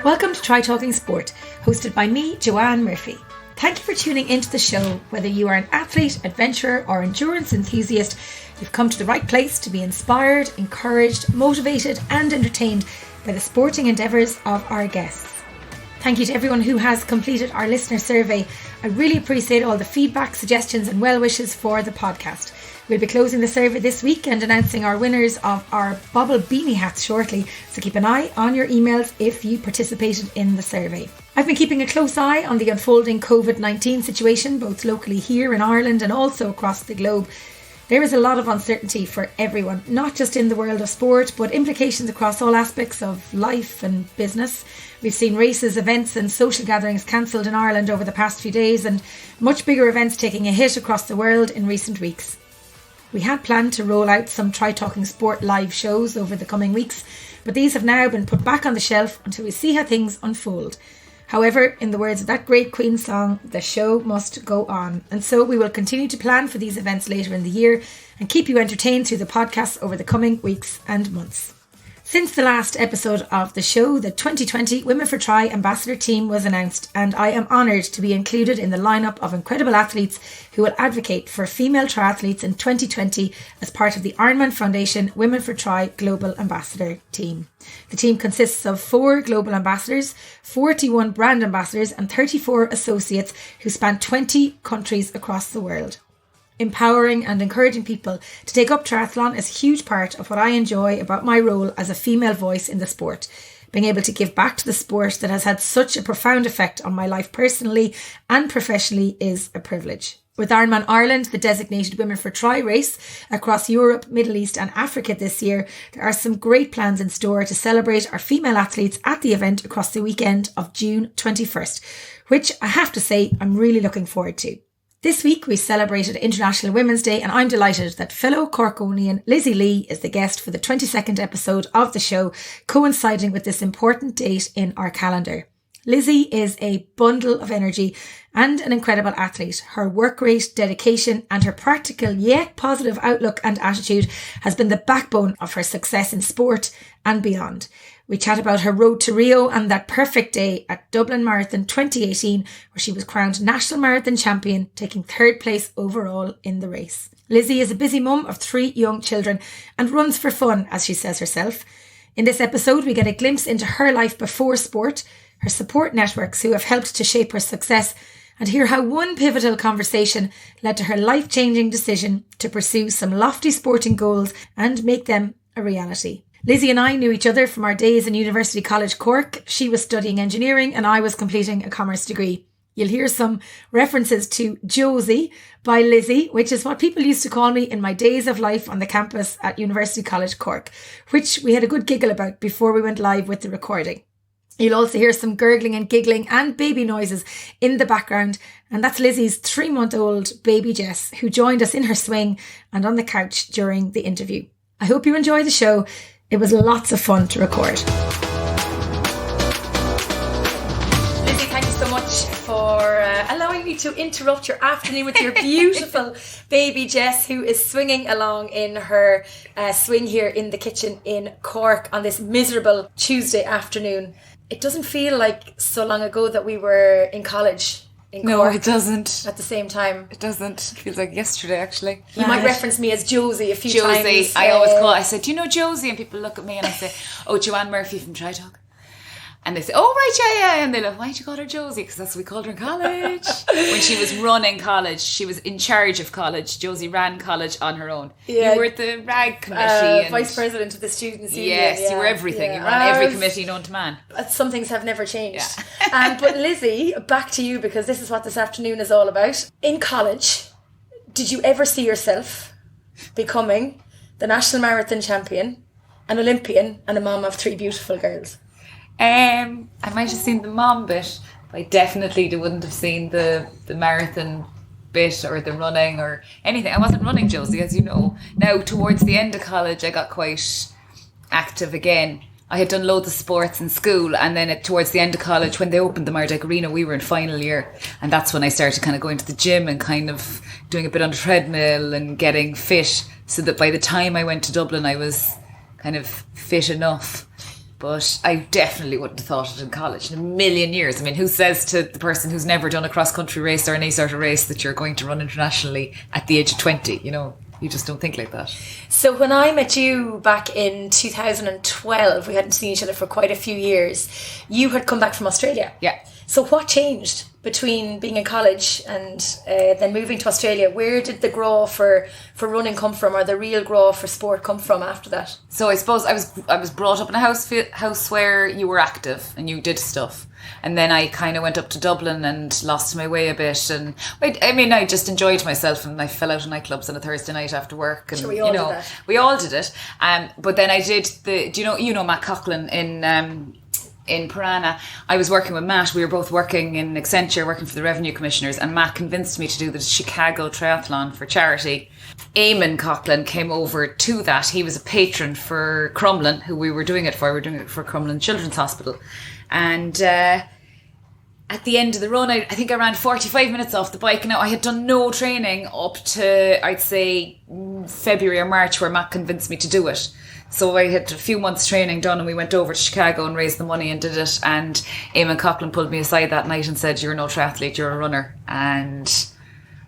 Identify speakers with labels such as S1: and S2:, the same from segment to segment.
S1: Welcome to Try Talking Sport, hosted by me, Joanne Murphy. Thank you for tuning into the show. Whether you are an athlete, adventurer or endurance enthusiast, you've come to the right place to be inspired, encouraged, motivated and entertained by the sporting endeavours of our guests. Thank you to everyone who has completed our listener survey. I really appreciate all the feedback, suggestions and well wishes for the podcast. We'll be closing the survey this week and announcing our winners of our Bobble Beanie hats shortly, so keep an eye on your emails if you participated in the survey. I've been keeping a close eye on the unfolding COVID-19 situation, both locally here in Ireland and also across the globe. There is a lot of uncertainty for everyone, not just in the world of sport, but implications across all aspects of life and business. We've seen races, events and social gatherings cancelled in Ireland over the past few days, and much bigger events taking a hit across the world in recent weeks. We had planned to roll out some Try Talking Sport live shows over the coming weeks, but these have now been put back on the shelf until we see how things unfold. However, in the words of that great Queen song, the show must go on. And so we will continue to plan for these events later in the year and keep you entertained through the podcast over the coming weeks and months. Since the last episode of the show, the 2020 Women for Tri Ambassador team was announced, and I am honoured to be included in the lineup of incredible athletes who will advocate for female triathletes in 2020 as part of the Ironman Foundation Women for Tri Global Ambassador team. The team consists of 4 global ambassadors, 41 brand ambassadors and 34 associates who span 20 countries across the world. Empowering and encouraging people to take up triathlon is a huge part of what I enjoy about my role as a female voice in the sport. Being able to give back to the sport that has had such a profound effect on my life personally and professionally is a privilege. With Ironman Ireland, the designated Women for Tri race across Europe, Middle East and Africa this year, there are some great plans in store to celebrate our female athletes at the event across the weekend of June 21st, which I have to say I'm really looking forward to. This week we celebrated International Women's Day, and I'm delighted that fellow Corkonian Lizzie Lee is the guest for the 22nd episode of the show, coinciding with this important date in our calendar. Lizzie is a bundle of energy and an incredible athlete. Her work rate, dedication and her practical yet positive outlook and attitude has been the backbone of her success in sport and beyond. We chat about her road to Rio and that perfect day at Dublin Marathon 2018, where she was crowned National Marathon Champion, taking 3rd place overall in the race. Lizzie is a busy mum of 3 young children and runs for fun, as she says herself. In this episode, we get a glimpse into her life before sport, her support networks who have helped to shape her success, and hear how one pivotal conversation led to her life-changing decision to pursue some lofty sporting goals and make them a reality. Lizzie and I knew each other from our days in University College Cork. She was studying engineering and I was completing a commerce degree. You'll hear some references to Josie by Lizzie, which is what people used to call me in my days of life on the campus at University College Cork, which we had a good giggle about before we went live with the recording. You'll also hear some gurgling and giggling and baby noises in the background, and that's Lizzie's 3-month-old baby Jess, who joined us in her swing and on the couch during the interview. I hope you enjoy the show. It was lots of fun to record. Lizzie, thank you so much for allowing me to interrupt your afternoon with your beautiful baby Jess, who is swinging along in her swing here in the kitchen in Cork on this miserable Tuesday afternoon. It doesn't feel like so long ago that we were in college.
S2: No, it doesn't.
S1: At the same time.
S2: It doesn't. It feels like yesterday, actually.
S1: You might reference me as Josie a few times.
S2: Josie. I always call. I said, do you know Josie? And people look at me and I say, oh, Joanne Murphy from Try Talk. And they say, oh, right, yeah. And they look, why'd you call her Josie? Because that's what we called her in college. When she was running college, she was in charge of college. Josie ran college on her own. Yeah. You were at the RAG committee.
S1: Vice president of the students' union.
S2: Yes, you were everything. Yeah. You ran every committee known to man.
S1: Some things have never changed. Yeah. But Lizzie, back to you, because this is what this afternoon is all about. In college, did you ever see yourself becoming the National Marathon Champion, an Olympian and a mum of 3 beautiful girls?
S2: I might have seen the mom bit, but I definitely wouldn't have seen the marathon bit or the running or anything. I wasn't running, Josie, as you know. Now, towards the end of college, I got quite active again. I had done loads of sports in school, and then towards the end of college, when they opened the Mardyke Arena, we were in final year, and that's when I started kind of going to the gym and kind of doing a bit on the treadmill and getting fit, so that by the time I went to Dublin, I was kind of fit enough. But I definitely wouldn't have thought it in college in a million years. I mean, who says to the person who's never done a cross-country race or any sort of race that you're going to run internationally at the age of 20? You know, you just don't think like that.
S1: So when I met you back in 2012, we hadn't seen each other for quite a few years. You had come back from Australia.
S2: Yeah.
S1: So what changed between being in college and then moving to Australia? Where did the grow for running come from, or the real grow for sport come from after that?
S2: So I suppose I was brought up in a house where you were active and you did stuff. And then I kind of went up to Dublin and lost my way a bit. And I just enjoyed myself, and I fell out of nightclubs on a Thursday night after work. And
S1: sure, we all did that.
S2: We all did it. But then I did you know Matt Coughlin in Piranha. I was working with Matt. We were both working in Accenture, working for the Revenue Commissioners, and Matt convinced me to do the Chicago Triathlon for charity. Eamon Coughlin came over to that. He was a patron for Crumlin, who we were doing it for. We were doing it for Crumlin Children's Hospital. And at the end of the run, I think I ran 45 minutes off the bike. Now, I had done no training up to, I'd say, February or March, where Matt convinced me to do it. So I had a few months training done, and we went over to Chicago and raised the money and did it. And Eamon Coughlin pulled me aside that night and said, "You're no triathlete, you're a runner." And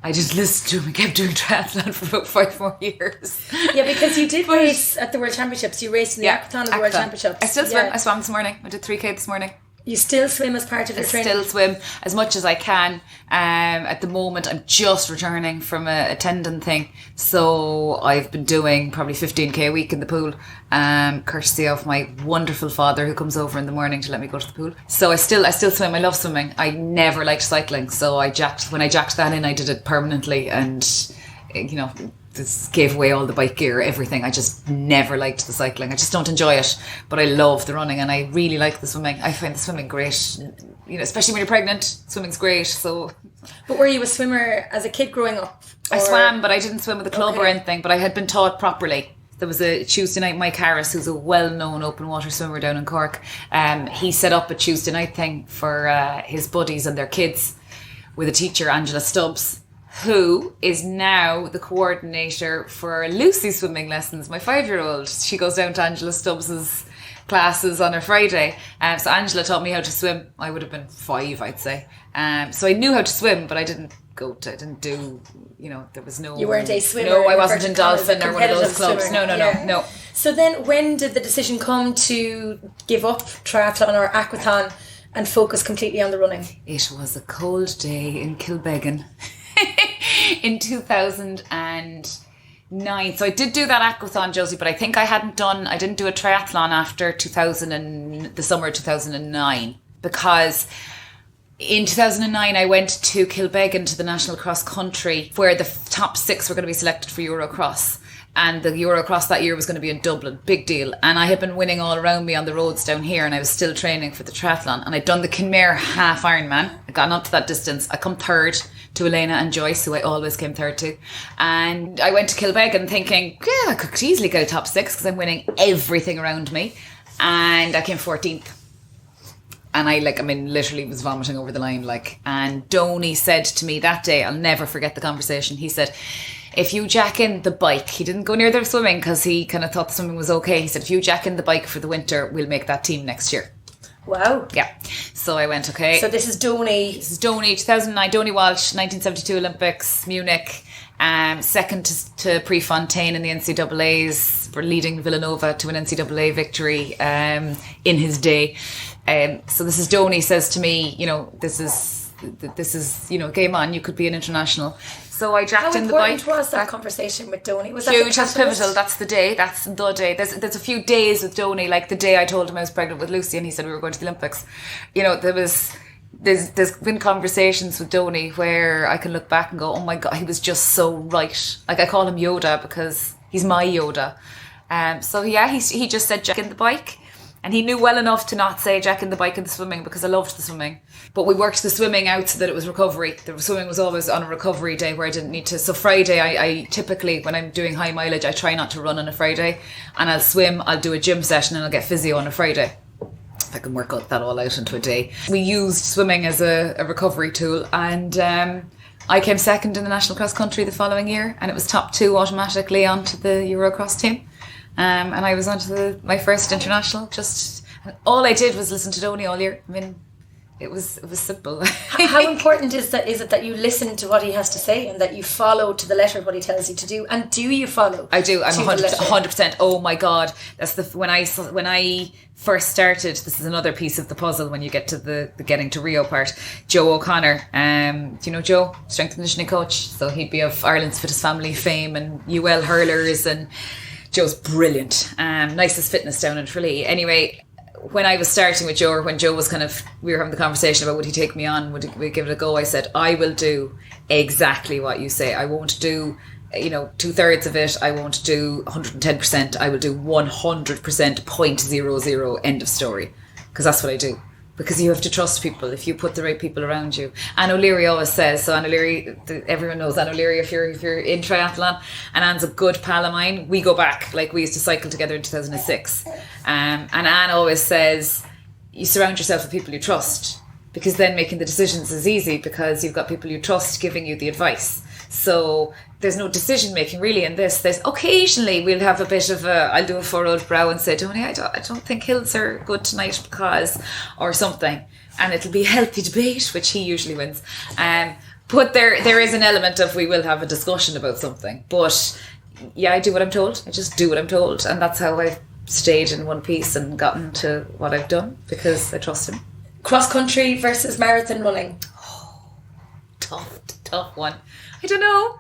S2: I just listened to him and kept doing triathlon for about 5 more years.
S1: Yeah, because you did race at the World Championships. You raced in the aquathon of the World Championships.
S2: I still swim. I swam this morning. I did 3K this morning.
S1: You still swim as part of your training?
S2: I still swim as much as I can. At the moment, I'm just returning from a tendon thing. So I've been doing probably 15K a week in the pool, courtesy of my wonderful father who comes over in the morning to let me go to the pool. So I still swim. I love swimming. I never liked cycling. So when I jacked that in, I did it permanently, and, you know, this gave away all the bike gear, everything. I just never liked the cycling. I just don't enjoy it, but I love the running, and I really like the swimming. I find the swimming great, you know, especially when you're pregnant. Swimming's great. So,
S1: but were you a swimmer as a kid growing up?
S2: I swam, but I didn't swim with a club or anything. But I had been taught properly. There was a Tuesday night, Mike Harris, who's a well-known open water swimmer down in Cork. He set up a Tuesday night thing for his buddies and their kids with a teacher, Angela Stubbs, who is now the coordinator for Lucy swimming lessons, my 5-year-old. She goes down to Angela Stubbs's classes on her Friday. So Angela taught me how to swim. I would have been 5, I'd say. So I knew how to swim, but I didn't do, you know, there was no...
S1: You weren't a swimmer?
S2: No, I wasn't in Dolphin or one of those clubs.
S1: Swimmer.
S2: No.
S1: So then when did the decision come to give up triathlon or aquathon and focus completely on the running?
S2: It was a cold day in Kilbeggan. In 2009. So I did do that aquathon, Josie, but I think I didn't do a triathlon after the summer of 2009, because in 2009 I went to Kilbeggan to the National Cross Country, where the top 6 were going to be selected for Eurocross. And the Eurocross that year was going to be in Dublin. Big deal. And I had been winning all around me on the roads down here, and I was still training for the triathlon. And I'd done the Kinmare half Ironman. I got up to that distance. I come third to Elena and Joyce, who I always came third to. And I went to Kilbeggan thinking, yeah, I could easily get a top 6 because I'm winning everything around me. And I came 14th. And I literally was vomiting over the line. And Donny said to me that day, I'll never forget the conversation. He said, if you jack in the bike, he didn't go near the swimming because he kind of thought the swimming was okay. He said, if you jack in the bike for the winter, we'll make that team next year.
S1: Wow.
S2: Yeah. So I went, okay.
S1: So this is Donny.
S2: This is Donny, 2009. Donny Walsh, 1972 Olympics, Munich. Second to Prefontaine in the NCAAs, for leading Villanova to an NCAA victory in his day. So this is Donny says to me, you know, this is, you know, game on, you could be an international. So I jacked in the bike.
S1: How important was that conversation with Donny? Was
S2: huge,
S1: that
S2: that's pivotal. That's the day. There's a few days with Donny, like the day I told him I was pregnant with Lucy and he said we were going to the Olympics. You know, there's been conversations with Donny where I can look back and go, oh my God, he was just so right. Like I call him Yoda because he's my Yoda. So yeah, he just said jack in the bike. And he knew well enough to not say jack in the bike and the swimming because I loved the swimming. But we worked the swimming out so that it was recovery. The swimming was always on a recovery day where I didn't need to. So Friday, I typically, when I'm doing high mileage, I try not to run on a Friday. And I'll swim, I'll do a gym session and I'll get physio on a Friday. If I can work that all out into a day. We used swimming as a recovery tool. And I came second in the National Cross Country the following year. And it was top 2 automatically onto the Eurocross team. And I was onto my first international, just All I did was listen to Donny all year. I mean, it was simple.
S3: How important is it that you listen to what he has to say and that you follow to the letter what he tells you to do? And do you follow?
S2: I do. I'm 100%. Oh my God, that's when I first started. This is another piece of the puzzle when you get to the getting to Rio part. Joe O'Connor, do you know Joe, strength and conditioning coach? So he'd be of Ireland's Fittest Family fame and UL hurlers, and Joe's brilliant. Nicest fitness down in Tralee. Anyway, when I was starting with Joe, or when Joe was we were having the conversation about would he take me on, would we give it a go, I said, I will do exactly what you say. I won't do 2/3 of it. I won't do 110%. I will do 100%, 0.00, end of story. Because that's what I do. Because you have to trust people if you put the right people around you. Anne O'Leary always says, so Anne O'Leary, everyone knows Anne O'Leary if you're in triathlon, and Anne's a good pal of mine. We go back, like we used to cycle together in 2006. And Anne always says, you surround yourself with people you trust, because then making the decisions is easy because you've got people you trust giving you the advice. So there's no decision making really in this. There's occasionally we'll have a bit of I'll do a furrowed brow and say, Tony, I don't think hills are good tonight because, or something, and it'll be a healthy debate, which he usually wins. But there is an element of we will have a discussion about something. But yeah, I do what I'm told. I just do what I'm told, and that's how I've stayed in one piece and gotten to what I've done because I trust him.
S3: Cross country versus marathon running.
S2: Tough one. I don't know.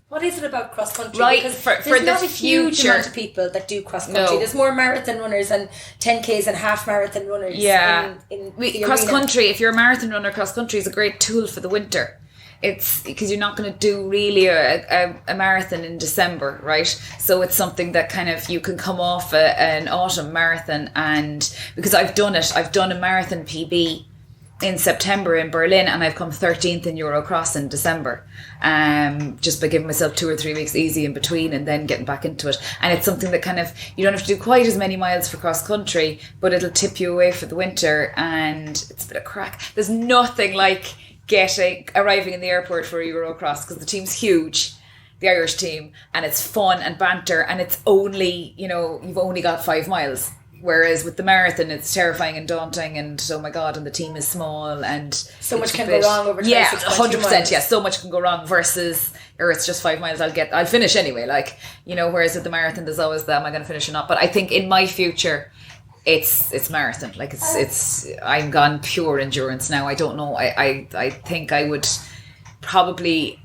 S3: What is it about cross country?
S2: Right,
S3: because
S2: for
S3: there's
S2: the
S3: not a huge
S2: future
S3: amount of people that do cross country.
S2: No.
S3: There's more marathon runners and 10Ks and half marathon runners.
S2: Yeah.
S3: in the
S2: cross
S3: arena.
S2: country, if you're a marathon runner, cross country is a great tool for the winter. It's because you're not going to do really a marathon in December, right? So it's something that kind of you can come off an autumn marathon, and because I've done a marathon PB in September in Berlin, and I've come 13th in Eurocross in December, just by giving myself 2 or 3 weeks easy in between and then getting back into it. And it's something that kind of, you don't have to do quite as many miles for cross country, but it'll tip you away for the winter, and it's a bit of crack. There's nothing like arriving in the airport for a Eurocross because the team's huge, the Irish team, and it's fun and banter, and it's only, you've only got 5 miles. Whereas with the marathon, it's terrifying and daunting, and oh my God, and the team is small, and
S3: so much can go wrong over
S2: 100%.
S3: miles.
S2: Yeah, so much can go wrong versus, or it's just 5 miles. I'll finish anyway. Whereas with the marathon, there's always am I going to finish or not? But I think in my future, it's marathon. Like it's I'm gone pure endurance now. I don't know. I think I would probably.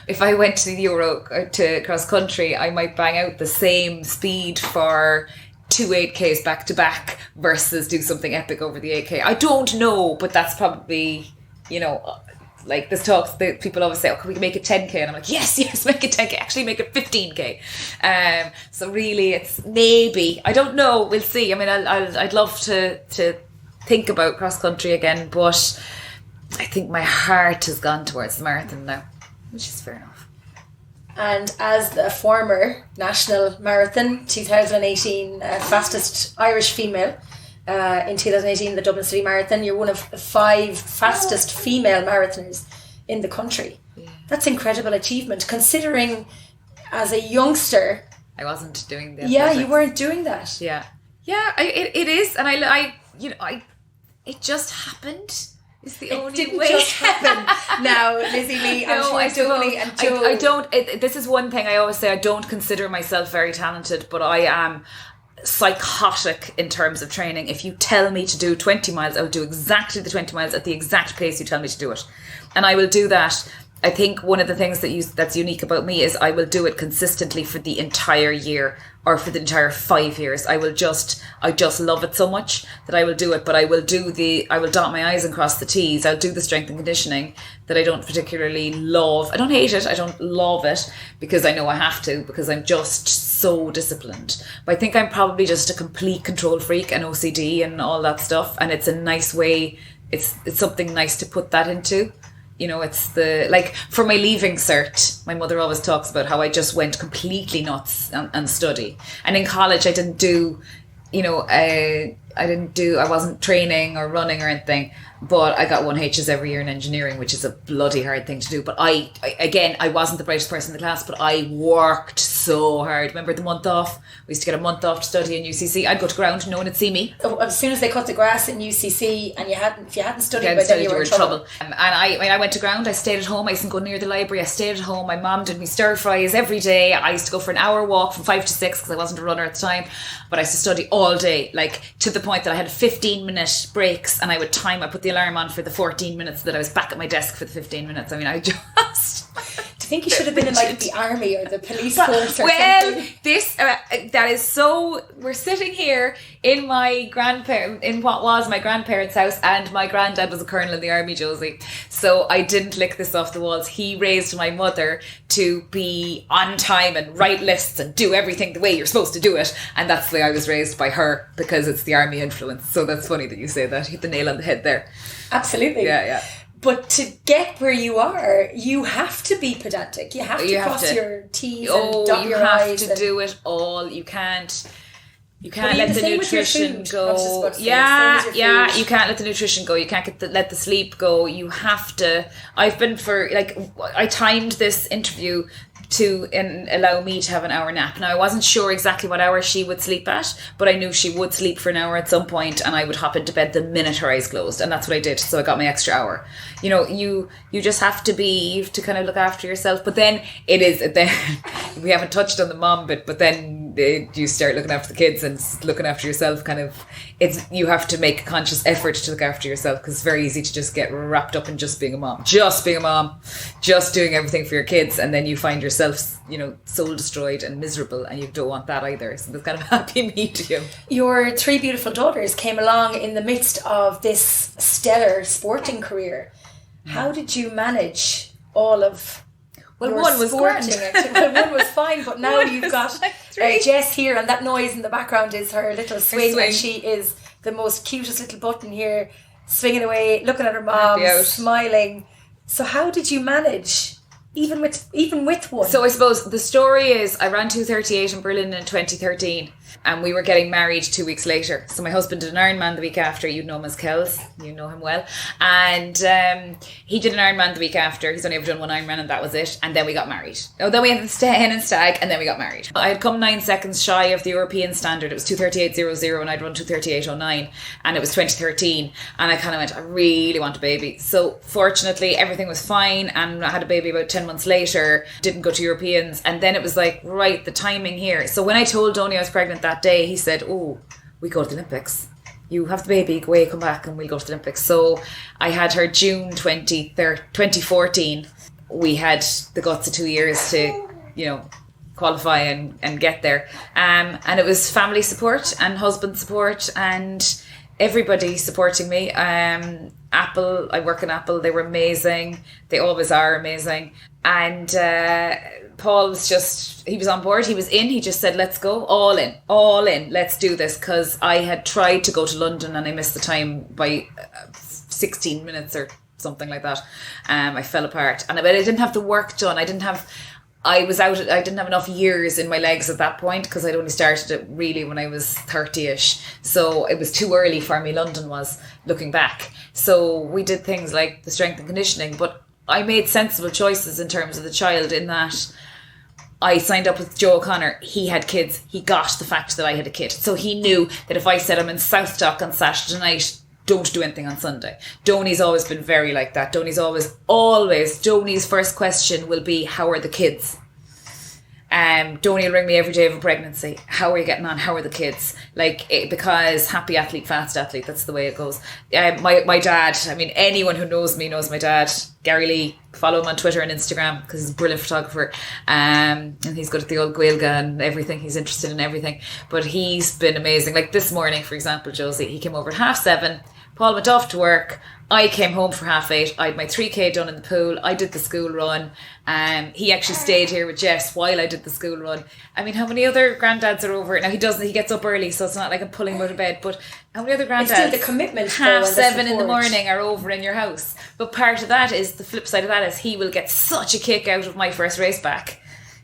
S2: If I went to the Euro to cross country, I might bang out the same speed for 2 8Ks back to back versus do something epic over the 8K. I don't know, but that's probably, like this talk, people always say, oh, can we make it 10K? And I'm like, yes, make it 10K. Actually, make it 15K. So really, it's maybe, I don't know. We'll see. I mean, I'd love to think about cross country again, but I think my heart has gone towards the marathon now, which is fair enough.
S3: And as the former national marathon 2018 fastest Irish female in 2018, the Dublin City Marathon, you're one of 5 fastest female marathoners in the country. Yeah. That's incredible achievement, considering as a youngster
S2: I wasn't doing that.
S3: Yeah, you weren't doing that.
S2: Yeah, it is, and I it just happened. It's the only
S3: didn't
S2: way.
S3: Just happen. Now, Lizzie Lee, I'm sure Tony and Joe.
S2: I don't. This is one thing I always say. I don't consider myself very talented, but I am psychotic in terms of training. If you tell me to do 20 miles, I will do exactly the 20 miles at the exact pace you tell me to do it, and I will do that. I think one of the things that's unique about me is I will do it consistently for the entire year or for the entire 5 years. I just love it so much that I will do it, but I will dot my I's and cross the T's. I'll do the strength and conditioning that I don't particularly love. I don't hate it. I don't love it because I know I have to, because I'm just so disciplined. But I think I'm probably just a complete control freak and OCD and all that stuff. And it's a nice way. It's something nice to put that into. It's for my leaving cert, my mother always talks about how I just went completely nuts and study. And in college, I didn't do, I wasn't training or running or anything, but I got 1Hs every year in engineering, which is a bloody hard thing to do. But I wasn't the brightest person in the class, but I worked so hard. Remember the month off? We used to get a month off to study in UCC. I'd go to ground, no one would see me.
S3: As soon as they cut the grass in UCC and if you hadn't studied, then you were in trouble.
S2: And I went to ground, I stayed at home. I used to go near the library. I stayed at home. My mum did me stir fries every day. I used to go for an hour walk from 5 to 6 because I wasn't a runner at the time. But I used to study all day, like to the point that I had 15-minute breaks, and I put the alarm on for the 14 minutes that I was back at my desk for the 15 minutes. I mean, I just...
S3: Do you think you should have been in like the army or the police force or something?
S2: That is so... We're sitting here in what was my grandparents' house, and my granddad was a colonel in the army, Josie. So I didn't lick this off the walls. He raised my mother to be on time and write lists and do everything the way you're supposed to do it. And that's the way I was raised by her, because it's the army influence. So that's funny that you say that. Hit the nail on the head there.
S3: Absolutely.
S2: Yeah.
S3: But to get where you are, you have to be pedantic. You have to cross your T's and dot your I's.
S2: You have to do it all. You can't let the nutrition go. You can't let the nutrition go. You can't let the sleep go. You have to. I timed this interview to allow me to have an hour nap. Now, I wasn't sure exactly what hour she would sleep at, but I knew she would sleep for an hour at some point, and I would hop into bed the minute her eyes closed, and that's what I did. So I got my extra hour. You know, you just have to kind of look after yourself. But then we haven't touched on the mom bit, but then you start looking after the kids and looking after yourself. You have to make a conscious effort to look after yourself, because it's very easy to just get wrapped up in just being a mom, just doing everything for your kids, and then you find yourself, soul destroyed and miserable, and you don't want that either. So there's kind of a happy medium.
S3: Your 3 beautiful daughters came along in the midst of this stellar sporting career. How did you manage all of
S2: one was grand.
S3: One was fine, but now you've got Jess here, and that noise in the background is her little swing. And she is the most cutest little button here, swinging away, looking at her mom, smiling. So how did you manage, even with one?
S2: So I suppose the story is, I ran 2:38 in Berlin in 2013, and we were getting married 2 weeks later. So my husband did an Ironman the week after. You'd know him as Kells. You know him well. And he did an Ironman the week after. He's only ever done one Ironman, and that was it. And then we got married. Then we had the hen and stag, and then we got married. I had come 9 seconds shy of the European standard. It was 2:38.00, and I'd run 2:38.09, and it was 2013. And I kind of went, I really want a baby. So fortunately, everything was fine, and I had a baby about 10 months later. Didn't go to Europeans. And then it was like, right, the timing here. So when I told Donnie I was pregnant that day, he said, we go to the Olympics. You have the baby, go away, come back, and we'll go to the Olympics. So I had her June 2014. We had the guts of 2 years to, qualify and get there. And it was family support and husband support and everybody supporting me. Apple, I work in Apple. They were amazing. They always are amazing. And Paul he was on board. He was in. He just said, let's go. All in. Let's do this. Because I had tried to go to London and I missed the time by 16 minutes or something like that. I fell apart. And I didn't have the work done. I didn't have enough years in my legs at that point, because I'd only started it really when I was 30ish. So it was too early for me, London was, looking back. So we did things like the strength and conditioning, but I made sensible choices in terms of the child, in that I signed up with Joe O'Connor. He had kids. He got the fact that I had a kid. So he knew that if I said I'm in South Dock on Saturday night, don't do anything on Sunday. Donnie's always been very like that. Donnie's Donnie's first question will be, how are the kids? Donnie will ring me every day of a pregnancy. How are you getting on? How are the kids? Because happy athlete, fast athlete. That's the way it goes. My dad, anyone who knows me knows my dad, Gary Lee. Follow him on Twitter and Instagram, because he's a brilliant photographer. And he's good at the old Gaeilge and everything. He's interested in everything. But he's been amazing. Like this morning, for example, Josie, he came over at 7:30. Paul went off to work. I came home for 8:30. I had my 3K done in the pool. I did the school run. He actually stayed here with Jess while I did the school run. How many other granddads are over? Now he gets up early, so it's not like I'm pulling him out of bed, but how many other granddads?
S3: It's still the commitment.
S2: 7:30 in the morning are over in your house. But part of that is, the flip side of that is, he will get such a kick out of my first race back.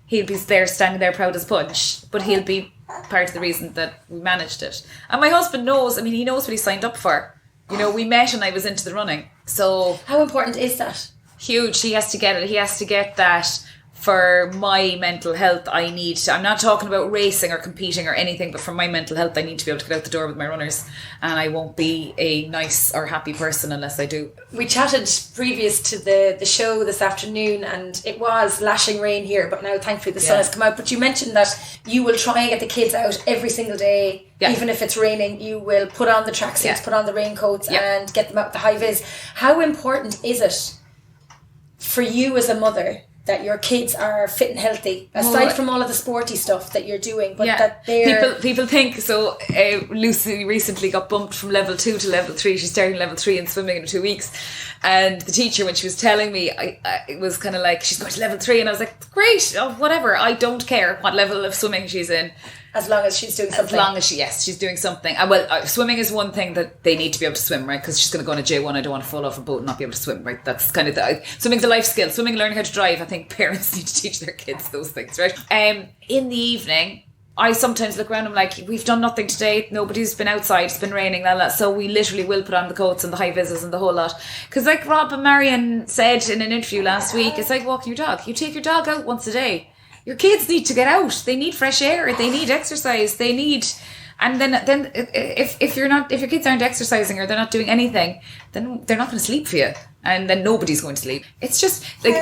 S2: He'll be standing there proud as punch, but he'll be part of the reason that we managed it. And my husband knows, I mean, he knows what he signed up for. You know, we met and I was into the running. So
S3: how important is that?
S2: Huge. He has to get it. He has to get that. For my mental health, I'm not talking about racing or competing or anything, but for my mental health, I need to be able to get out the door with my runners, and I won't be a nice or happy person unless I do.
S3: We chatted previous to the show this afternoon, and it was lashing rain here, but now thankfully the sun has come out. But you mentioned that you will try and get the kids out every single day, even if it's raining. You will put on the tracksuits, put on the raincoats, and get them out the high vis. How important is it for you as a mother that your kids are fit and healthy, aside from all of the sporty stuff that you're doing, but that they're...
S2: People think, so Lucy recently got bumped from level 2 to level 3. She's starting level 3 in swimming in 2 weeks. And the teacher, when she was telling me, it was kind of like, she's going to level 3. And I was like, great, whatever. I don't care what level of swimming she's in.
S3: As long as she's doing something.
S2: As long as she's doing something. Swimming is one thing that they need to be able to swim, right? Because she's going to go on a J1. I don't want to fall off a boat and not be able to swim, right? That's kind of swimming's a life skill. Swimming, learning how to drive. I think parents need to teach their kids those things, right? In the evening, I sometimes look around and I'm like, we've done nothing today. Nobody's been outside. It's been raining. So we literally will put on the coats and the high vises and the whole lot. Because like Rob and Marion said in an interview last week, it's like walking your dog. You take your dog out once a day. Your kids need to get out. They need fresh air. They need exercise. They need, and then if your kids aren't exercising or they're not doing anything, then they're not going to sleep for you, and then nobody's going to sleep. It's just like,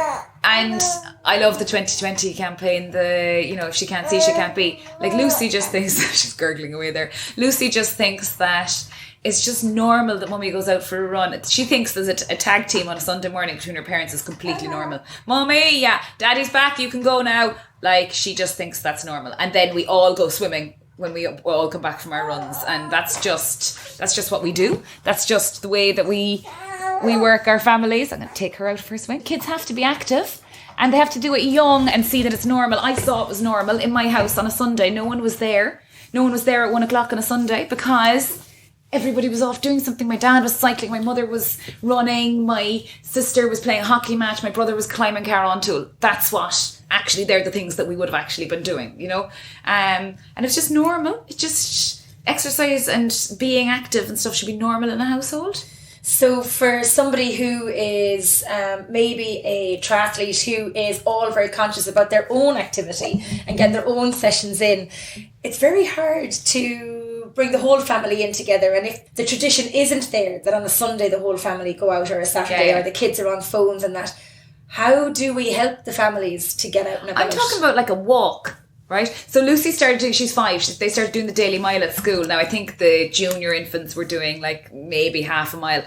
S2: and I love the 2020 campaign. If she can't see, she can't be. Like Lucy just thinks she's gurgling away there. Lucy just thinks that it's just normal that mummy goes out for a run. She thinks there's a tag team on a Sunday morning between her parents is completely normal. Mummy, daddy's back, you can go now. Like, she just thinks that's normal. And then we all go swimming when we all come back from our runs. And that's just what we do. That's just the way that we work our families. I'm going to take her out for a swim. Kids have to be active. And they have to do it young and see that it's normal. I saw it was normal in my house on a Sunday. No one was there. No one was there at 1 o'clock on a Sunday because everybody was off doing something. My dad was cycling, my mother was running, my sister was playing a hockey match, my brother was climbing Carron Tool. That's what, actually, they're the things that we would have actually been doing, you know? And it's just normal. It's just exercise and being active and stuff should be normal in a household.
S3: So for somebody who is maybe a triathlete who is all very conscious about their own activity and get their own sessions in, it's very hard to bring the whole family in together. And if the tradition isn't there, that on a Sunday the whole family go out, or a Saturday, or the kids are on phones and that, how do we help the families to get out and about?
S2: I'm talking about like a walk. Right, so Lucy she's 5. They started doing the daily mile at school. Now I think the junior infants were doing like maybe half a mile,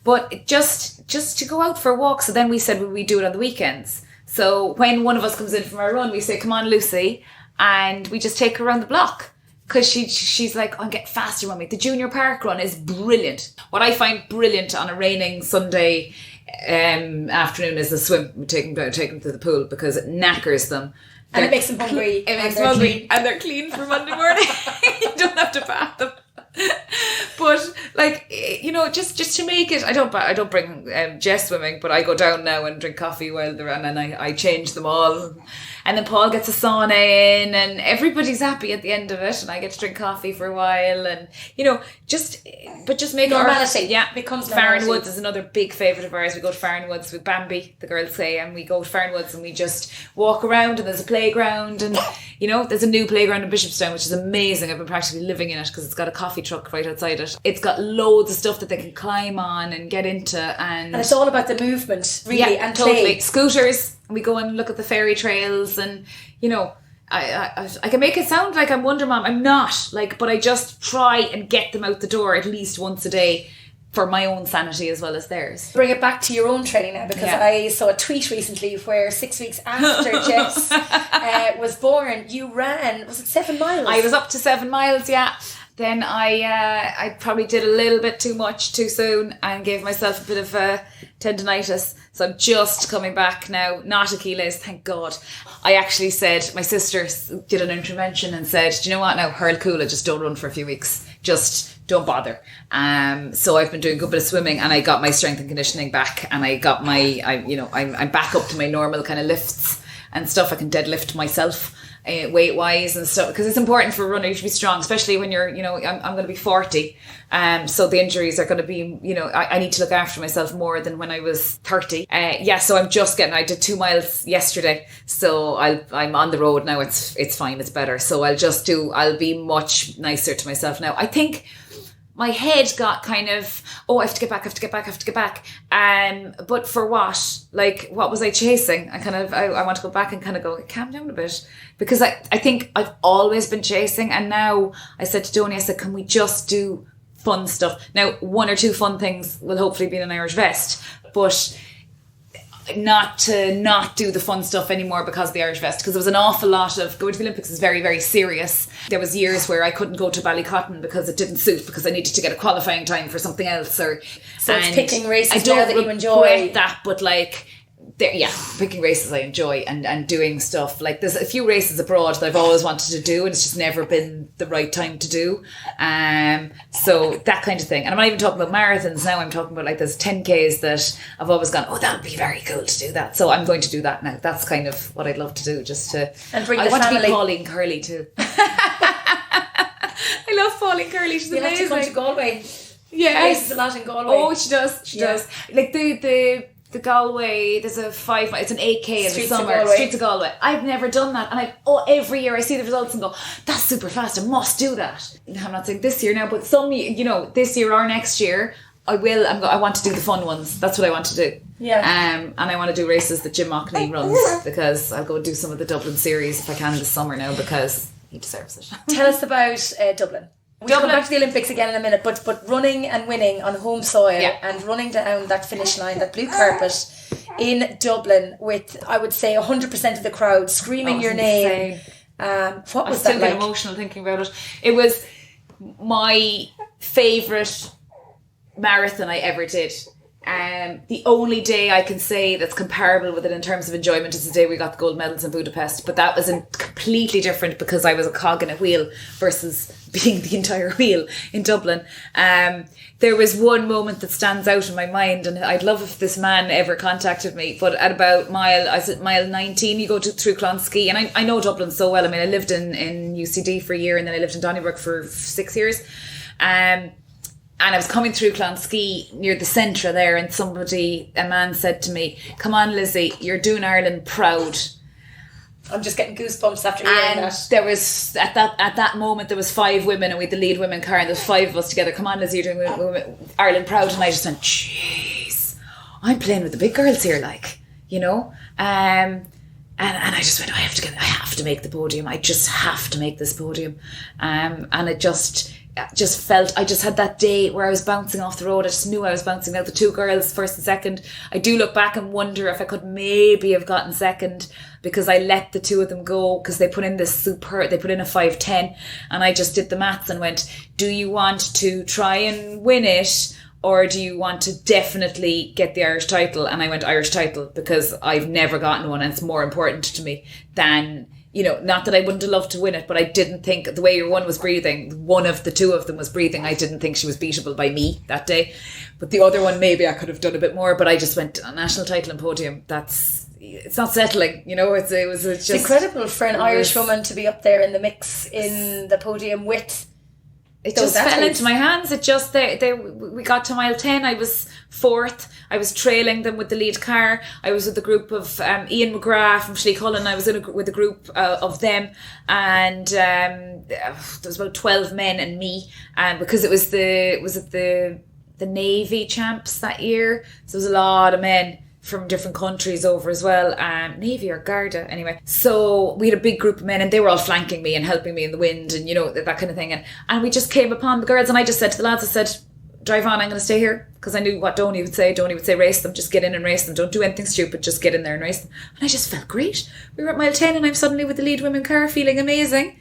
S2: but just to go out for a walk. So then we said we do it on the weekends. So when one of us comes in from our run, we say, "Come on, Lucy," and we just take her around the block. Because she's like, I'm getting faster, mummy. The junior park run is brilliant. What I find brilliant on a raining Sunday afternoon is the swim. We take them to the pool because it knackers them.
S3: And it makes them hungry.
S2: It makes them hungry. And they're clean for Monday morning. You don't have to bath them. But like, just to make it, I don't bring Jess swimming, but I go down now and drink coffee while they're on, and I change them all. And then Paul gets a sauna in, and everybody's happy at the end of it, and I get to drink coffee for a while, and just make
S3: normality.
S2: Becomes Farron Woods is another big favourite of ours. We go to Farron Woods with Bambi, the girls say, and we go to Farron Woods and we just walk around, and there's a playground, and there's a new playground in Bishopstown which is amazing. I've been practically living in it because it's got a coffee truck right outside it. It's got loads of stuff that they can climb on and get into, and
S3: it's all about the movement, really, and totally.
S2: Play. Scooters. We go and look at the fairy trails, and I can make it sound like I'm Wonder Mom. I'm not, but I just try and get them out the door at least once a day for my own sanity as well as theirs.
S3: Bring it back to your own training now, because I saw a tweet recently where 6 weeks after Jess was born, you ran, was it 7 miles?
S2: I was up to 7 miles, yeah. Then I probably did a little bit too much too soon and gave myself a bit of tendinitis. So I'm just coming back now, not Achilles, thank God. I actually said, my sister did an intervention and said, do you know what now, Hurl Coola, just don't run for a few weeks. Just don't bother. So I've been doing a good bit of swimming, and I got my strength and conditioning back, and I got I'm back up to my normal kind of lifts and stuff. I can deadlift myself. weight wise and stuff, because it's important for a runner. You should be strong, especially when you're, I'm going to be 40. So the injuries are going to be, I need to look after myself more than when I was 30. So I did 2 miles yesterday. So I'm on the road now. It's fine. It's better. So I'll be much nicer to myself now. I think my head got kind of, I have to get back. But for what? Like, what was I chasing? I want to go back and kind of go, calm down a bit. Because I think I've always been chasing. And now I said to Tony, can we just do fun stuff? Now, 1 or 2 fun things will hopefully be in an Irish vest. But not do the fun stuff anymore because of the Irish vest, because there was an awful lot of going to the Olympics is very, very serious. There was years where I couldn't go to Ballycotton because it didn't suit, because I needed to get a qualifying time for something else. So
S3: it's picking races
S2: now
S3: that you enjoy.
S2: That, but picking races I enjoy and doing stuff. Like, there's a few races abroad that I've always wanted to do, and it's just never been the right time to do. So that kind of thing. And I'm not even talking about marathons now. I'm talking about, like, there's 10Ks that I've always gone, that would be very cool to do that. So I'm going to do that now. That's kind of what I'd love to do, just to...
S3: And bring
S2: I
S3: the
S2: want
S3: family.
S2: to be Pauline Curley too. I love Pauline Curley. She's amazing.
S3: Have to come to Galway.
S2: Yeah.
S3: Races a lot in Galway.
S2: Oh, she does. Like the Galway, there's a 5, it's an 8K in the summer. Streets of Galway. I've never done that, and every year I see the results and go, that's super fast, I must do that. I'm not saying this year now, but this year or next year, I want to do the fun ones. That's what I want to do.
S3: Yeah.
S2: And I want to do races that Jim Mochney runs, because I'll go and do some of the Dublin series if I can this summer now, because he deserves it.
S3: Tell us about Dublin. We'll come back to the Olympics again in a minute, but running and winning on home soil and running down that finish line, that blue carpet in Dublin with, I would say, 100% of the crowd screaming your name. What was that like? I still get
S2: emotional thinking about it. It was my favourite marathon I ever did. The only day I can say that's comparable with it in terms of enjoyment is the day we got the gold medals in Budapest, but that was completely different because I was a cog in a wheel versus being the entire wheel in Dublin. There was one moment that stands out in my mind, and I'd love if this man ever contacted me, but at about mile 19 you go through Clonskeagh, and I know Dublin so well. I mean, I lived in UCD for a year, and then I lived in Donnybrook for 6 years. And I was coming through Clonskeagh near the Centra there, and a man said to me, "Come on, Lizzie, you're doing Ireland proud."
S3: I'm just getting goosebumps after hearing that.
S2: There was, at that moment, there was 5 women, and we had the lead women car, and there was 5 of us together. "Come on, Lizzie, you're doing Ireland proud." And I just went, jeez, I'm playing with the big girls here, And I just went, I have to make the podium. I just have to make this podium. And it just felt, I just had that day where I was bouncing off the road. I just knew I was bouncing out. The 2 girls, first and second. I do look back and wonder if I could maybe have gotten second, because I let the 2 of them go, because they put in a 5:10, and I just did the maths and went, do you want to try and win it, or do you want to definitely get the Irish title? And I went Irish title, because I've never gotten one, and it's more important to me than, not that I wouldn't have loved to win it, but I didn't think, the way your one was breathing, one of the 2 of them was breathing, I didn't think she was beatable by me that day. But the other one, maybe I could have done a bit more, but I just went, a national title and podium, it's not settling, it's just...
S3: It's incredible for an Irish woman to be up there in the mix, in the podium with...
S2: It just fell into my hands. It just, we got to mile 10. I was 4th. I was trailing them with the lead car. I was with a group of Ian McGrath from Schleecullen. I was with a group of them, and there was about 12 men and me. Because it was the Navy champs that year. So there was a lot of men from different countries over as well, Navy or Garda, anyway. So we had a big group of men, and they were all flanking me and helping me in the wind, and that kind of thing. And we just came upon the girls, and I just said to the lads, I said, drive on, I'm going to stay here, because I knew what Donny would say. Donny would say, race them, just get in and race them. Don't do anything stupid, just get in there and race them. And I just felt great. We were at mile 10, and I'm suddenly with the lead women car, feeling amazing.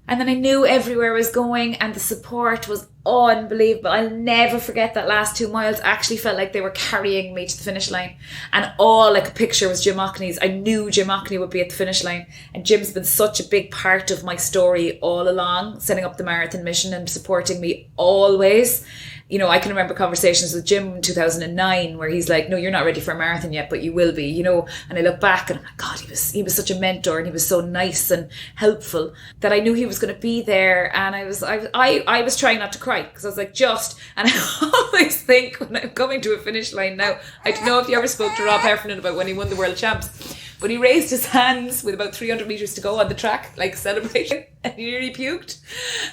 S2: And then I knew everywhere I was going, and the support was unbelievable. I'll never forget that last 2 miles. I actually felt like they were carrying me to the finish line, and all I could picture was Jim Mochney's. I knew Jim Mochney would be at the finish line, and Jim's been such a big part of my story all along, setting up the marathon mission and supporting me always. you know, I can remember conversations with Jim in 2009 where he's like, no, you're not ready for a marathon yet, but you will be, you know. And I look back and I'm like, God, he was such a mentor, and he was so nice and helpful that I knew he was going to be there. And I was trying not to cry, because I was like, and I always think when I'm coming to a finish line now, I don't know if you ever spoke to Rob Heffernan about when he won the world champs, but he raised his hands with about 300 meters to go on the track, like celebrating, and he nearly puked.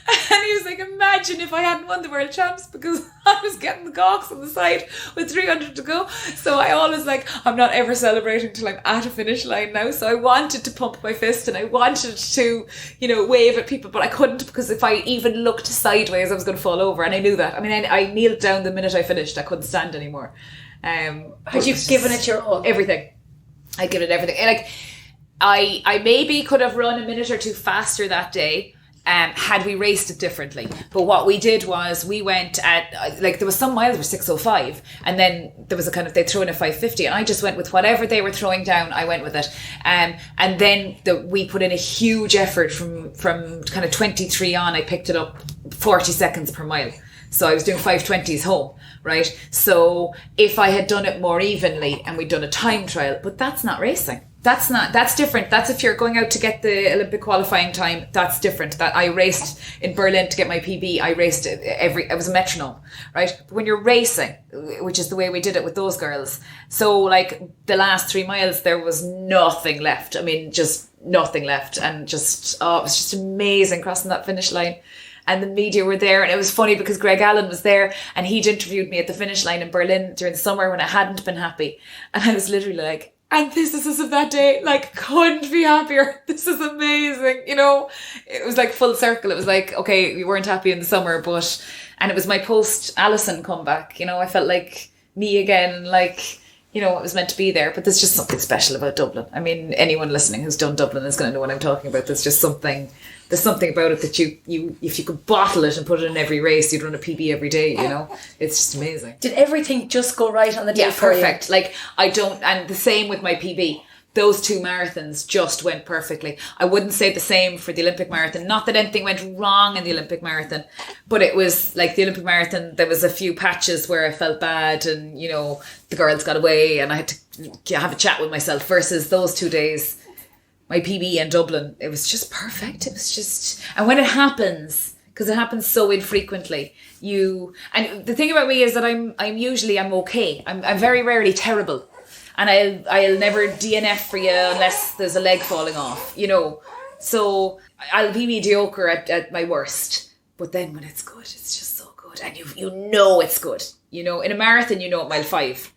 S2: And he was like, imagine if I hadn't won the world champs, because I was getting the gawks on the side with 300 to go. So I always like, I'm not ever celebrating till I'm at a finish line now. So I wanted to pump my fist and I wanted to, you know, wave at people, but I couldn't, because if I even looked sideways, I was going to fall over. And I knew that. I mean, I kneeled down the minute I finished. I couldn't stand anymore.
S3: Had you given it your all?
S2: Everything. I'd given it everything. And like, I maybe could have run a minute or two faster that day, had we raced it differently. But what we did was we went at, like, there was some miles were 6:05, and then there was a kind of, they threw in a 5:50, and I just went with whatever they were throwing down. I went with it. And then we put in a huge effort from kind of 23 on. I picked it up 40 seconds per mile. So I was doing 5:20s home, right? So if I had done it more evenly and we'd done a time trial, but that's not racing. That's different. That's if you're going out to get the Olympic qualifying time, that's different. That I raced in Berlin to get my PB. I raced it was a metronome, right? But when you're racing, which is the way we did it with those girls. So like the last 3 miles, there was nothing left. I mean, just nothing left. And just, it was just amazing crossing that finish line. And the media were there, and it was funny because Greg Allen was there, and he'd interviewed me at the finish line in Berlin during the summer when I hadn't been happy. And I was literally like, and this is of that day, like, couldn't be happier. This is amazing. You know, it was like full circle. It was like, okay, we weren't happy in the summer, and it was my post Alison comeback. You know, I felt like me again, like, you know, it was meant to be there. But there's just something special about Dublin. I mean, anyone listening who's done Dublin is going to know what I'm talking about. There's something about it that you if you could bottle it and put it in every race, you'd run a PB every day, you know. It's just amazing.
S3: Did everything just go right on the day?
S2: Yeah, perfect. Like, and the same with my PB. Those 2 marathons just went perfectly. I wouldn't say the same for the Olympic marathon. Not that anything went wrong in the Olympic marathon, but it was like the Olympic marathon, there was a few patches where I felt bad, and, you know, the girls got away and I had to have a chat with myself, versus those 2 days, my PB in Dublin, it was just perfect. It was just, and when it happens, because it happens so infrequently, and the thing about me is that I'm okay. I'm very rarely terrible. And I'll never DNF for you unless there's a leg falling off, you know. So I'll be mediocre at my worst. But then when it's good, it's just so good. And you know it's good. You know, in a marathon, you know at mile 5,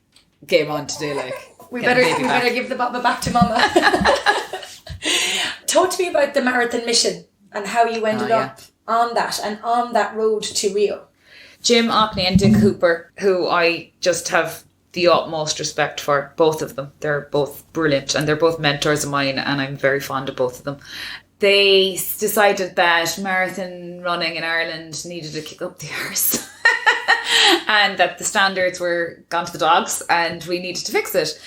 S2: game on today, like.
S3: We better give the baba back to mama. Talk to me about the marathon mission and how you ended up on that and on that road to Rio.
S2: Jim Ockney and Dick Hooper, who I just have the utmost respect for, both of them. They're both brilliant, and they're both mentors of mine, and I'm very fond of both of them. They decided that marathon running in Ireland needed to kick up the arse. And that the standards were gone to the dogs and we needed to fix it.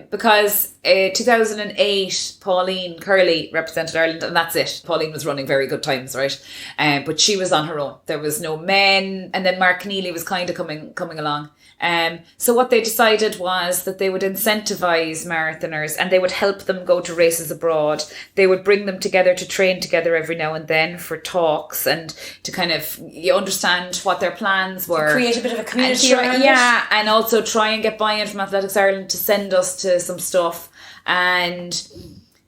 S2: Because 2008, Pauline Curley represented Ireland, and that's it. Pauline was running very good times, right? But she was on her own. There was no men. And then Mark Keneally was kind of coming along. So what they decided was that they would incentivize marathoners and they would help them go to races abroad. They would bring them together to train together every now and then for talks and to kind of understand what their plans were.
S3: To create a bit of a community around it.
S2: Yeah, and also try and get buy-in from Athletics Ireland to send us to some stuff. And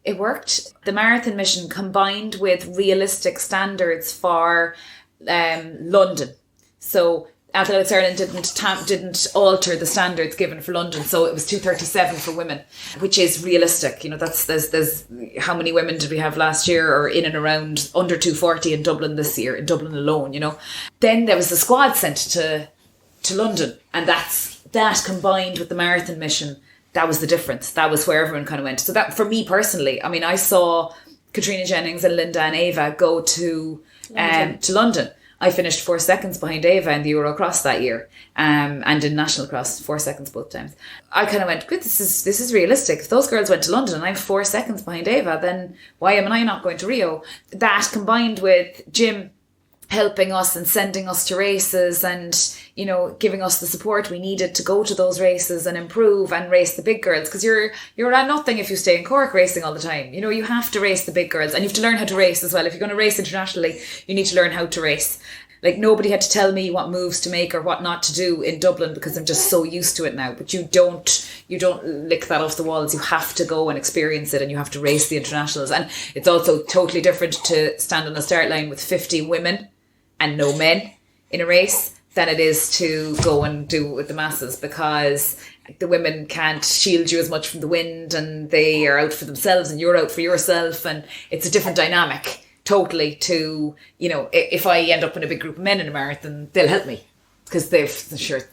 S2: it worked. The marathon mission combined with realistic standards for London. So Athletics Ireland didn't alter the standards given for London, so it was 2:37 for women, which is realistic. You know, there's how many women did we have last year, or in and around under 2:40 in Dublin this year, in Dublin alone. You know, then there was the squad sent to London, and that combined with the marathon mission, that was the difference. That was where everyone kind of went. So that, for me personally, I mean, I saw Katrina Jennings and Linda and Ava go to London. I finished 4 seconds behind Ava in the Eurocross that year, and in National Cross, 4 seconds both times. I kind of went, good, this is realistic. If those girls went to London and I'm 4 seconds behind Ava, then why am I not going to Rio? That combined with Jim helping us and sending us to races and, you know, giving us the support we needed to go to those races and improve and race the big girls. Because you're at nothing if you stay in Cork racing all the time. You know, you have to race the big girls, and you have to learn how to race as well. If you're going to race internationally, you need to learn how to race. Like, nobody had to tell me what moves to make or what not to do in Dublin, because I'm just so used to it now. But you don't lick that off the walls. You have to go and experience it, and you have to race the internationals. And it's also totally different to stand on the start line with 50 women and no men in a race than it is to go and do it with the masses, because the women can't shield you as much from the wind, and they are out for themselves and you're out for yourself, and it's a different dynamic totally to, you know, if I end up in a big group of men in a marathon, they'll help me because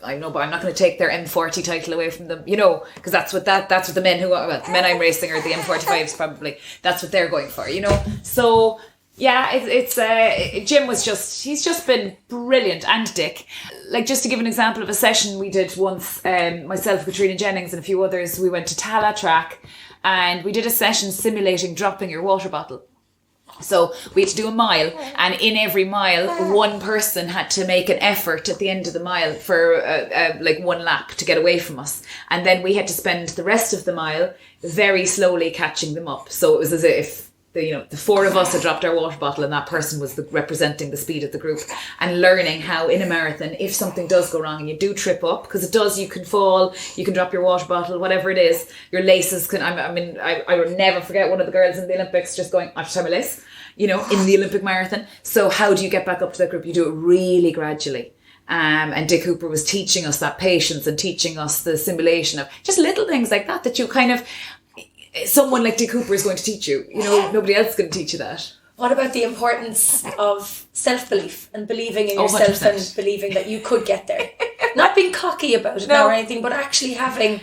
S2: I know, but I'm not going to take their M40 title away from them, you know, because that's what the men the men I'm racing are the M45s probably, that's what they're going for, you know. So yeah, Jim he's just been brilliant, and Dick. Like, just to give an example of a session we did once, myself, Katrina Jennings and a few others, we went to Tala track and we did a session simulating dropping your water bottle. So we had to do a mile, and in every mile, one person had to make an effort at the end of the mile for like one lap to get away from us. And then we had to spend the rest of the mile very slowly catching them up. So it was as if the four of us had dropped our water bottle, and that person was representing the speed of the group, and learning how in a marathon, if something does go wrong and you do trip up, because it does, you can fall, you can drop your water bottle, whatever it is, your laces can, I will never forget one of the girls in the Olympics just going, I have to tie my lace, you know, in the Olympic marathon. So how do you get back up to that group? You do it really gradually. And Dick Hooper was teaching us that patience and teaching us the simulation of just little things like that you kind of, someone like Dick Hooper is going to teach you. You know, nobody else is going to teach you that.
S3: What about the importance of self-belief and believing in yourself
S2: 100%.
S3: And believing that you could get there? Not being cocky about it now or anything, but actually having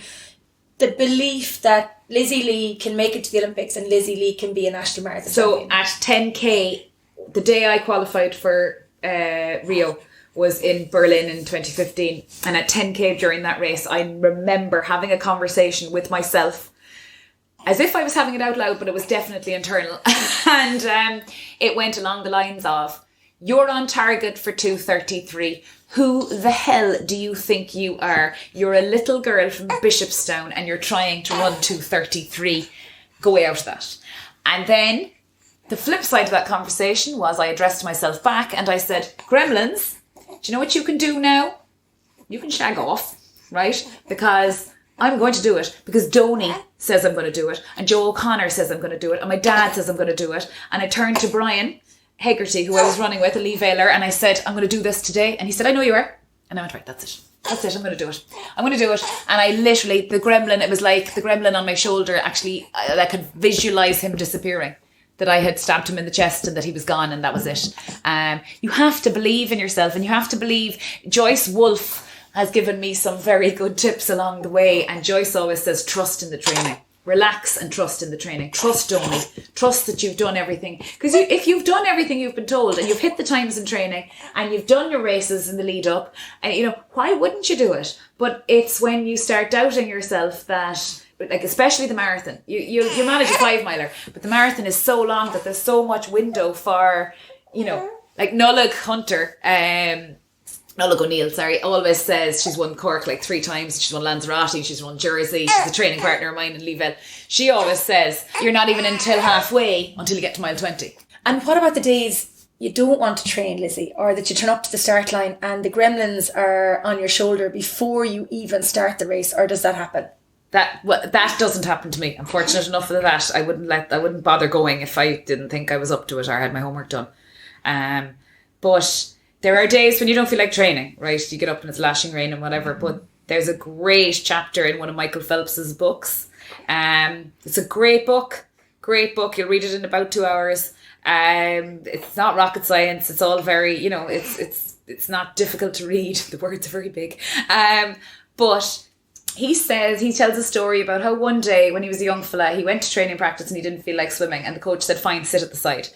S3: the belief that Lizzie Lee can make it to the Olympics and Lizzie Lee can be a national marathon champion.
S2: At 10K, the day I qualified for Rio was in Berlin in 2015. And at 10K during that race, I remember having a conversation with myself as if I was having it out loud, but it was definitely internal. And it went along the lines of, you're on target for 2:33. Who the hell do you think you are? You're a little girl from Bishopstown and you're trying to run 2:33. Go way out of that. And then the flip side of that conversation was I addressed myself back and I said, Gremlins, do you know what you can do now? You can shag off, right? Because I'm going to do it, because Donny says I'm going to do it, and Joe O'Connor says I'm going to do it, and my dad says I'm going to do it. And I turned to Brian Hegarty, who I was running with, a Lee Vailer, and I said, I'm going to do this today. And he said, I know you are. And I went, right, that's it, I'm going to do it. I'm going to do it. And I literally, the gremlin, it was like the gremlin on my shoulder, actually, I could visualise him disappearing. That I had stabbed him in the chest and that he was gone, and that was it. You have to believe in yourself, and you have to believe. Joyce Wolfe has given me some very good tips along the way, and Joyce always says trust in the training. Relax and trust in the training. Trust only. Trust that you've done everything. Because if you've done everything you've been told, and you've hit the times in training, and you've done your races in the lead up, and you know, why wouldn't you do it? But it's when you start doubting yourself that, like, especially the marathon, you manage a 5 miler, but the marathon is so long that there's so much window for, you know, like Nollaig Hunter, Nollaig O'Neill, always says she's won Cork like 3 times. She's won Lanzarote, she's won Jersey, she's a training partner of mine in Leeville. She always says, you're not even until halfway until you get to mile 20.
S3: And what about the days you don't want to train, Lizzie, or that you turn up to the start line and the gremlins are on your shoulder before you even start the race, or does that happen?
S2: That doesn't happen to me. I'm fortunate enough for that. I wouldn't bother going if I didn't think I was up to it or had my homework done. But there are days when you don't feel like training, right? You get up and it's lashing rain and whatever. But there's a great chapter in one of Michael Phelps's books. It's a great book. You'll read it in about 2 hours. It's not rocket science. It's all very, you know, it's not difficult to read. The words are very big. But he tells a story about how one day when he was a young fella, he went to training practice and he didn't feel like swimming, and the coach said, fine, sit at the side.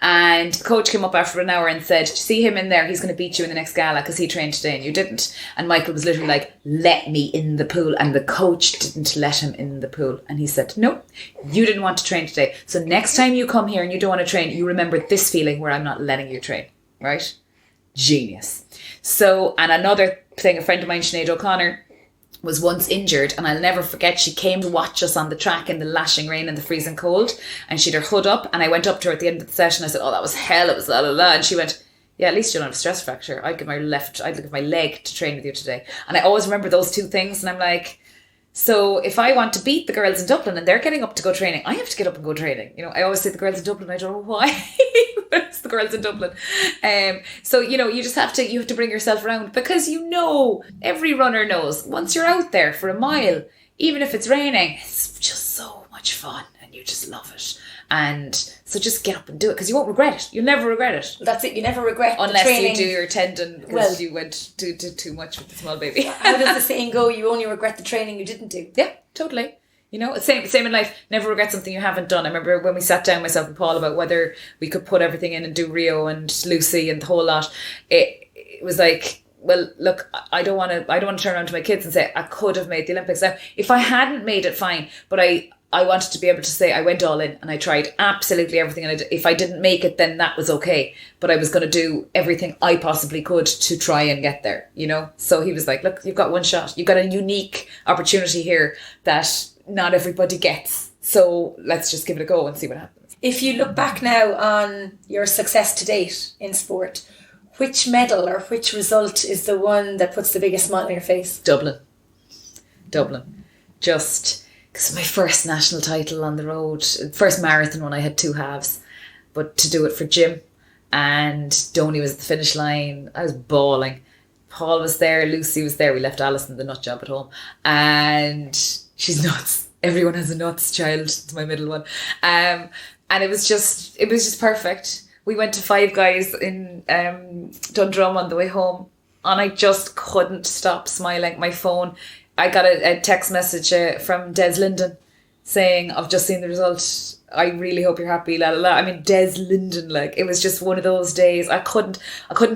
S2: And the coach came up after an hour and said, do you see him in there? He's going to beat you in the next gala because he trained today and you didn't. And Michael was literally like, let me in the pool. And the coach didn't let him in the pool. And he said, no, you didn't want to train today. So next time you come here and you don't want to train, you remember this feeling where I'm not letting you train, right? Genius. So, and another thing, a friend of mine, Sinead O'Connor, was once injured, and I'll never forget, she came to watch us on the track in the lashing rain and the freezing cold, and she'd her hood up, and I went up to her at the end of the session. I said, oh, that was hell, it was la la la, and she went, yeah, at least you don't have a stress fracture. I'd give my leg to train with you today. And I always remember those two things, and I'm like, so if I want to beat the girls in Dublin and they're getting up to go training, I have to get up and go training. You know, I always say the girls in Dublin, I don't know why, but it's the girls in Dublin. So, you know, you have to bring yourself around, because, you know, every runner knows once you're out there for a mile, even if it's raining, it's just so much fun and you just love it. And so just get up and do it, because you won't regret it. You'll never regret it.
S3: That's it. You never regret
S2: unless
S3: the training.
S2: You do your tendon because you went too much with the small baby.
S3: How does the saying go? You only regret the training you didn't do.
S2: Yeah, totally. You know, same in life. Never regret something you haven't done. I remember when we sat down, myself and Paul, about whether we could put everything in and do Rio and Lucy and the whole lot. It was like, well, look, I don't want to turn around to my kids and say I could have made the Olympics. Now, if I hadn't made it, fine, but I wanted to be able to say I went all in and I tried absolutely everything, and if I didn't make it, then that was okay, but I was going to do everything I possibly could to try and get there, you know. So he was like, look, you've got one shot, you've got a unique opportunity here that not everybody gets, so let's just give it a go and see what happens.
S3: If you look back now on your success to date in sport, which medal or which result is the one that puts the biggest smile on your face?
S2: Dublin. Just because my first national title on the road, first marathon one, I had 2 halves, but to do it for Jim, and Donny was at the finish line, I was bawling. Paul was there, Lucy was there, we left Alison the nut job at home, and she's nuts. Everyone has a nuts child, it's my middle one. And it was just perfect. We went to Five Guys in Dundrum on the way home, and I just couldn't stop smiling. My phone, I got a text message from Des Linden saying, I've just seen the result. I really hope you're happy, la la la. I mean, Des Linden, like, it was just one of those days. I couldn't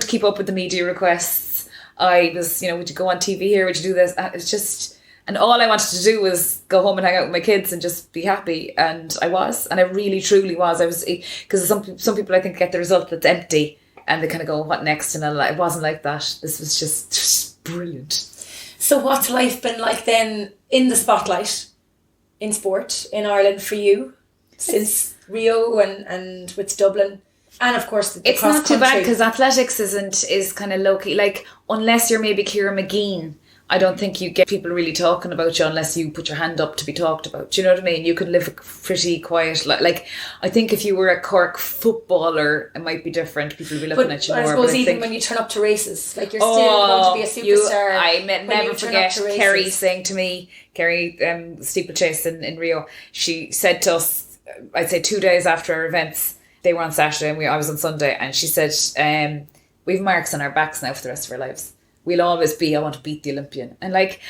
S2: keep up with the media requests. I was, you know, would you go on TV here? Would you do this? It's just, and all I wanted to do was go home and hang out with my kids and just be happy. And I was, and I really, truly was. I was, because some people I think get the result that's empty and they kind of go, what next? And it wasn't like that. This was just brilliant.
S3: So what's life been like then in the spotlight in sport in Ireland for you since Rio and with Dublin? And of course the
S2: it's
S3: cross
S2: not too
S3: country.
S2: bad, because athletics is kind of low-key. Like, unless you're maybe Ciara McGean, I don't think you get people really talking about you unless you put your hand up to be talked about. Do you know what I mean? You could live a pretty quiet life. Like, I think if you were a Cork footballer, it might be different. People would be looking at you more.
S3: I suppose even when you turn up to races, like, you're still going to be a superstar.
S2: I never forget Kerry saying to me, steeplechase in Rio, she said to us, I'd say 2 days after our events, they were on Saturday and I was on Sunday, and she said, we've marks on our backs now for the rest of our lives. We'll always be, I want to beat the Olympian. And like,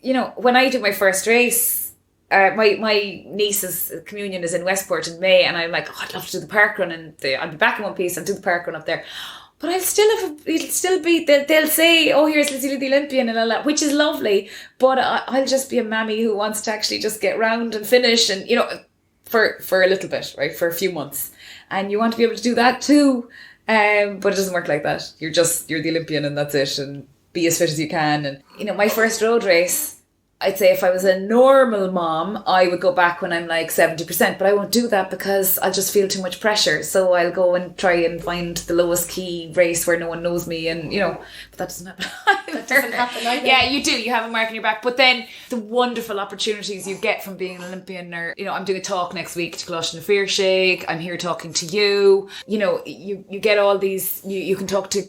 S2: you know, when I did my first race, my niece's communion is in Westport in May, and I'm like, oh, I'd love to do the park run, and I'll be back in one piece and do the park run up there. But they'll say, oh, here's Lizzie Lee the Olympian and all that, which is lovely. But I'll just be a mammy who wants to actually just get round and finish, and, you know, for a little bit, right, for a few months. And you want to be able to do that too. But it doesn't work like that. You're the Olympian and that's it, and be as fit as you can. And, you know, my first road race, I'd say if I was a normal mom, I would go back when I'm like 70%, but I won't do that because I'll just feel too much pressure. So I'll go and try and find the lowest key race where no one knows me, and, you know, but that doesn't happen.
S3: That doesn't happen either.
S2: Yeah, you do. You have a mark on your back. But then the wonderful opportunities you get from being an Olympian, or, you know, I'm doing a talk next week to Colossian Fear Shake. I'm here talking to you. You know, you get all these, you can talk to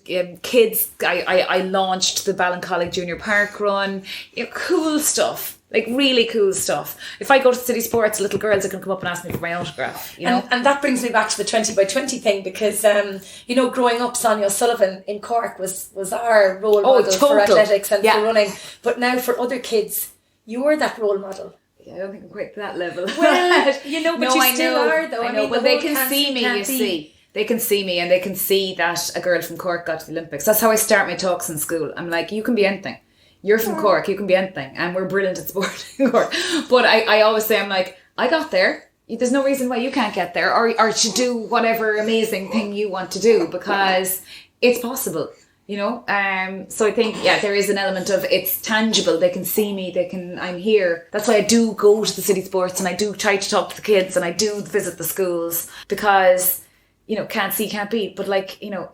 S2: kids. I launched the Ballincollig Junior Park Run. You know, cool stuff. Like, really cool stuff. If I go to City Sports, little girls are going to come up and ask me for my autograph, you know.
S3: And that brings me back to the 20 by 20 thing, because, you know, growing up, Sonia O'Sullivan in Cork was our role model for athletics and for running. But now for other kids, you're that role model.
S2: Yeah, I don't think I'm quite to that level.
S3: Well, you know, but you still are, though.
S2: I know, but they can see me, you see. They can see me, and they can see that a girl from Cork got to the Olympics. That's how I start my talks in school. I'm like, you can be anything. You're from Cork, you can be anything, and we're brilliant at sport in Cork. But I always say, I'm like, I got there. There's no reason why you can't get there, or to do whatever amazing thing you want to do, because it's possible, you know. So I think, yeah, there is an element of it's tangible. They can see me. I'm here. That's why I do go to the city sports, and I do try to talk to the kids, and I do visit the schools, because, you know, can't see, can't beat. But like, you know,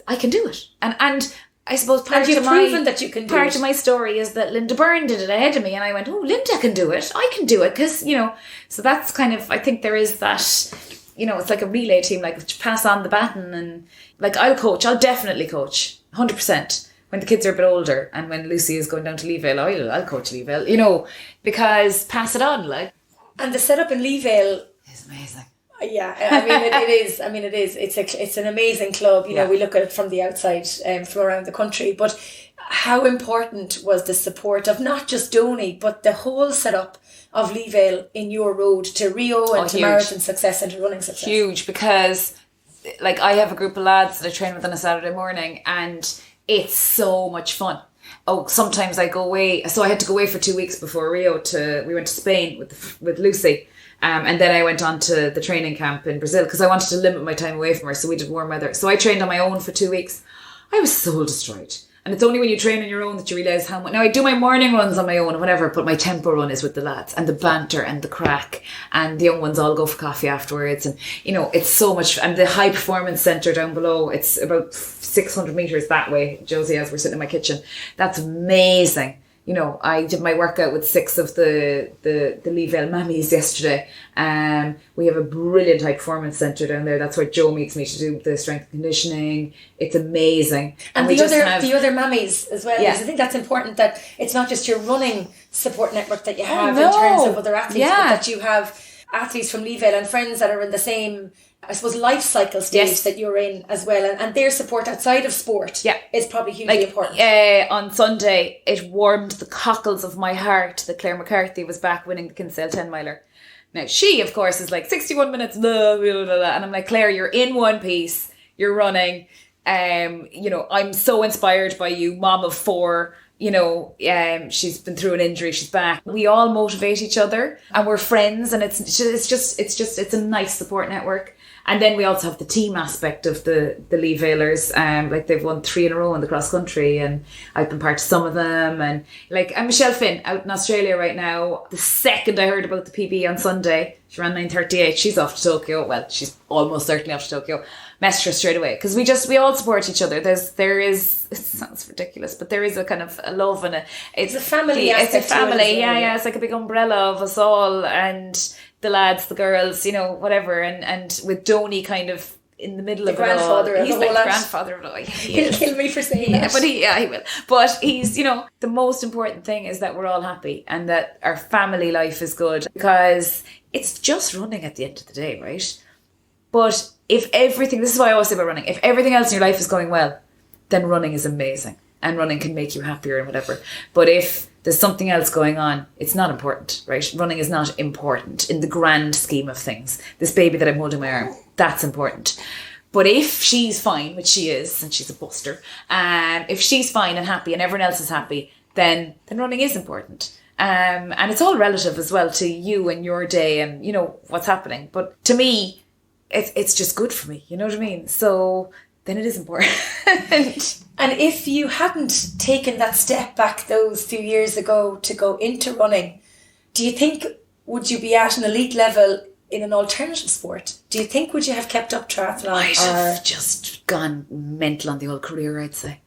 S2: I can do it. And I suppose part
S3: you've
S2: of
S3: proven that you can do
S2: part
S3: it.
S2: of my story is that Linda Byrne did it ahead of me, and I went, oh, Linda can do it. I can do it, because, you know. So that's kind of, I think there is that, you know, it's like a relay team, like to pass on the baton. And like, I'll definitely coach 100% when the kids are a bit older, and when Lucy is going down to Leevale, I'll coach Leevale, you know, because pass it on, like.
S3: And the setup in Leevale
S2: It's amazing.
S3: Yeah, I mean it is. I mean it is. It's an amazing club. You know, we look at it from the outside, from around the country. But how important was the support of not just Donny, but the whole setup of Leevale in your road to Rio and to
S2: huge.
S3: marathon success and to running success?
S2: Huge, because like I have a group of lads that I train with on a Saturday morning, and it's so much fun. Oh, sometimes I go away. So I had to go away for 2 weeks before Rio. We went to Spain with Lucy. And then I went on to the training camp in Brazil, because I wanted to limit my time away from her. So we did warm weather. So I trained on my own for 2 weeks. I was soul destroyed. And it's only when you train on your own that you realise how much. Now I do my morning runs on my own and whatever, but my tempo run is with the lads, and the banter and the crack, and the young ones all go for coffee afterwards. And, you know, it's so much. And the high performance centre down below, it's about 600 metres that way, Josie, as we're sitting in my kitchen. That's amazing. You know, I did my workout with 6 of the Leevale mammies yesterday. We have a brilliant high performance centre down there. That's where Joe meets me to do the strength and conditioning. It's amazing.
S3: And the other mammies as well.
S2: Yeah.
S3: Because I think that's important, that it's not just your running support network that you have
S2: no.
S3: in terms of other athletes,
S2: Yeah.
S3: but that you have athletes from Leevale and friends that are in the same, I suppose, life cycle stage that you're in as well, and their support outside of sport is probably hugely important.
S2: On Sunday, it warmed the cockles of my heart that Claire McCarthy was back winning the Kinsale 10 miler. Now she, of course, is like 61 minutes, blah, blah, blah, blah, and I'm like, Claire, you're in one piece, you're running. You know, I'm so inspired by you, mom of 4. You know, she's been through an injury, she's back. We all motivate each other, and we're friends, and it's a nice support network. And then we also have the team aspect of the Leevalers. Like they've won 3 in a row in the cross country, and I've been part of some of them. And like, I'm Michelle Finn out in Australia right now. The second I heard about the PB on Sunday, she ran 9:38. She's off to Tokyo. Well, she's almost certainly off to Tokyo. Messaged her straight away, because we all support each other. There is, it sounds ridiculous, but there is a kind of a love, and it's
S3: a family.
S2: It's a family.
S3: Well,
S2: yeah. It's like a big umbrella of us all, and the lads, the girls, you know, whatever. And with Donny kind of in the middle of it all. He's like the grandfather of it all.
S3: He'll kill me for saying that.
S2: But he will. But he's, you know, the most important thing is that we're all happy, and that our family life is good, because it's just running at the end of the day, right? But if everything, this is what I always say about running, if everything else in your life is going well, then running is amazing, and running can make you happier and whatever. But if there's something else going on, it's not important, right? Running is not important in the grand scheme of things. This baby that I'm holding in my arm, that's important. But if she's fine, which she is, and she's a buster, if she's fine and happy and everyone else is happy, then running is important. And it's all relative as well to you and your day and, you know, what's happening. But to me, it's just good for me, you know what I mean? So then it is important.
S3: And if you hadn't taken that step back those few years ago to go into running, do you think, would you be at an elite level in an alternative sport? Do you think, would you have kept up triathlon?
S2: I'd have just gone mental on the whole career, I'd say.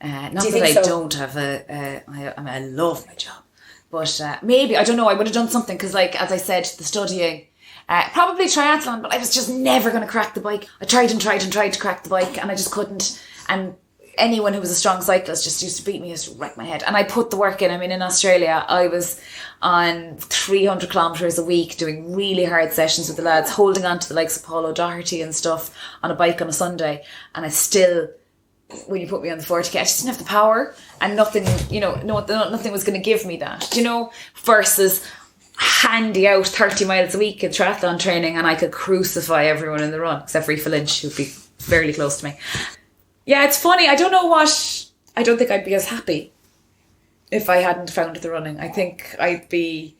S2: Not that I don't have I love my job. But maybe, I don't know, I would have done something, because like, as I said, the studying, probably triathlon, but I was just never going to crack the bike. I tried to crack the bike, and I just couldn't. And anyone who was a strong cyclist just used to beat me, used to wreck my head. And I put the work in. I mean, in Australia, I was on 300 kilometres a week doing really hard sessions with the lads, holding on to the likes of Paul O'Doherty and stuff on a bike on a Sunday. And I still, when you put me on the 40k, I just didn't have the power, and nothing, you know, nothing was going to give me that, you know, versus handy out 30 miles a week in triathlon training, and I could crucify everyone in the run, except for Aoife Lynch, who'd be fairly close to me. Yeah, it's funny. I don't think I'd be as happy if I hadn't found the running. I think I'd be,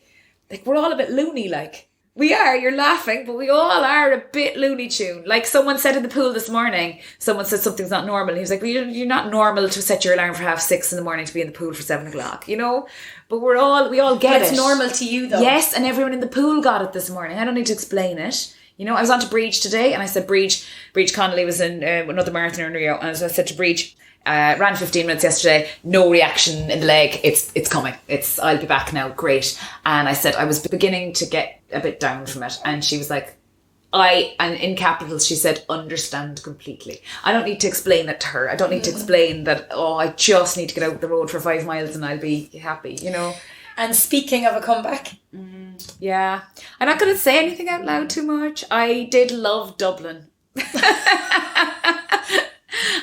S2: like, we're all a bit loony, like. We are, you're laughing, but we all are a bit Looney Tune. Like someone said in the pool this morning, someone said something's not normal. He was like, well, you're not normal to set your alarm for 6:30 in the morning to be in the pool for 7 o'clock, you know? But we all get it.
S3: It's normal to you though.
S2: Yes, and everyone in the pool got it this morning. I don't need to explain it. You know, I was on to Breach today and I said, Breach Connolly was in another marathon in Rio. And so I said to Breach, ran 15 minutes yesterday, no reaction in the leg. It's coming. I'll be back now. Great. And I said I was beginning to get a bit down from it. And she was like, and in capitals, she said, understand completely. I don't need to explain it to her. I don't need to explain that, I just need to get out the road for 5 miles and I'll be happy, you know.
S3: And speaking of a comeback.
S2: Yeah. I'm not going to say anything out loud too much. I did love Dublin.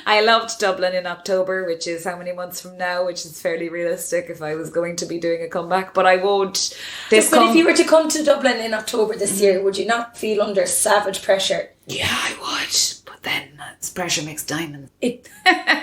S2: I loved Dublin in October, which is how many months from now, which is fairly realistic if I was going to be doing a comeback, but I won't.
S3: But if you were to come to Dublin in October this year, would you not feel under savage pressure?
S2: Yeah, I would. But then pressure makes diamonds.
S3: It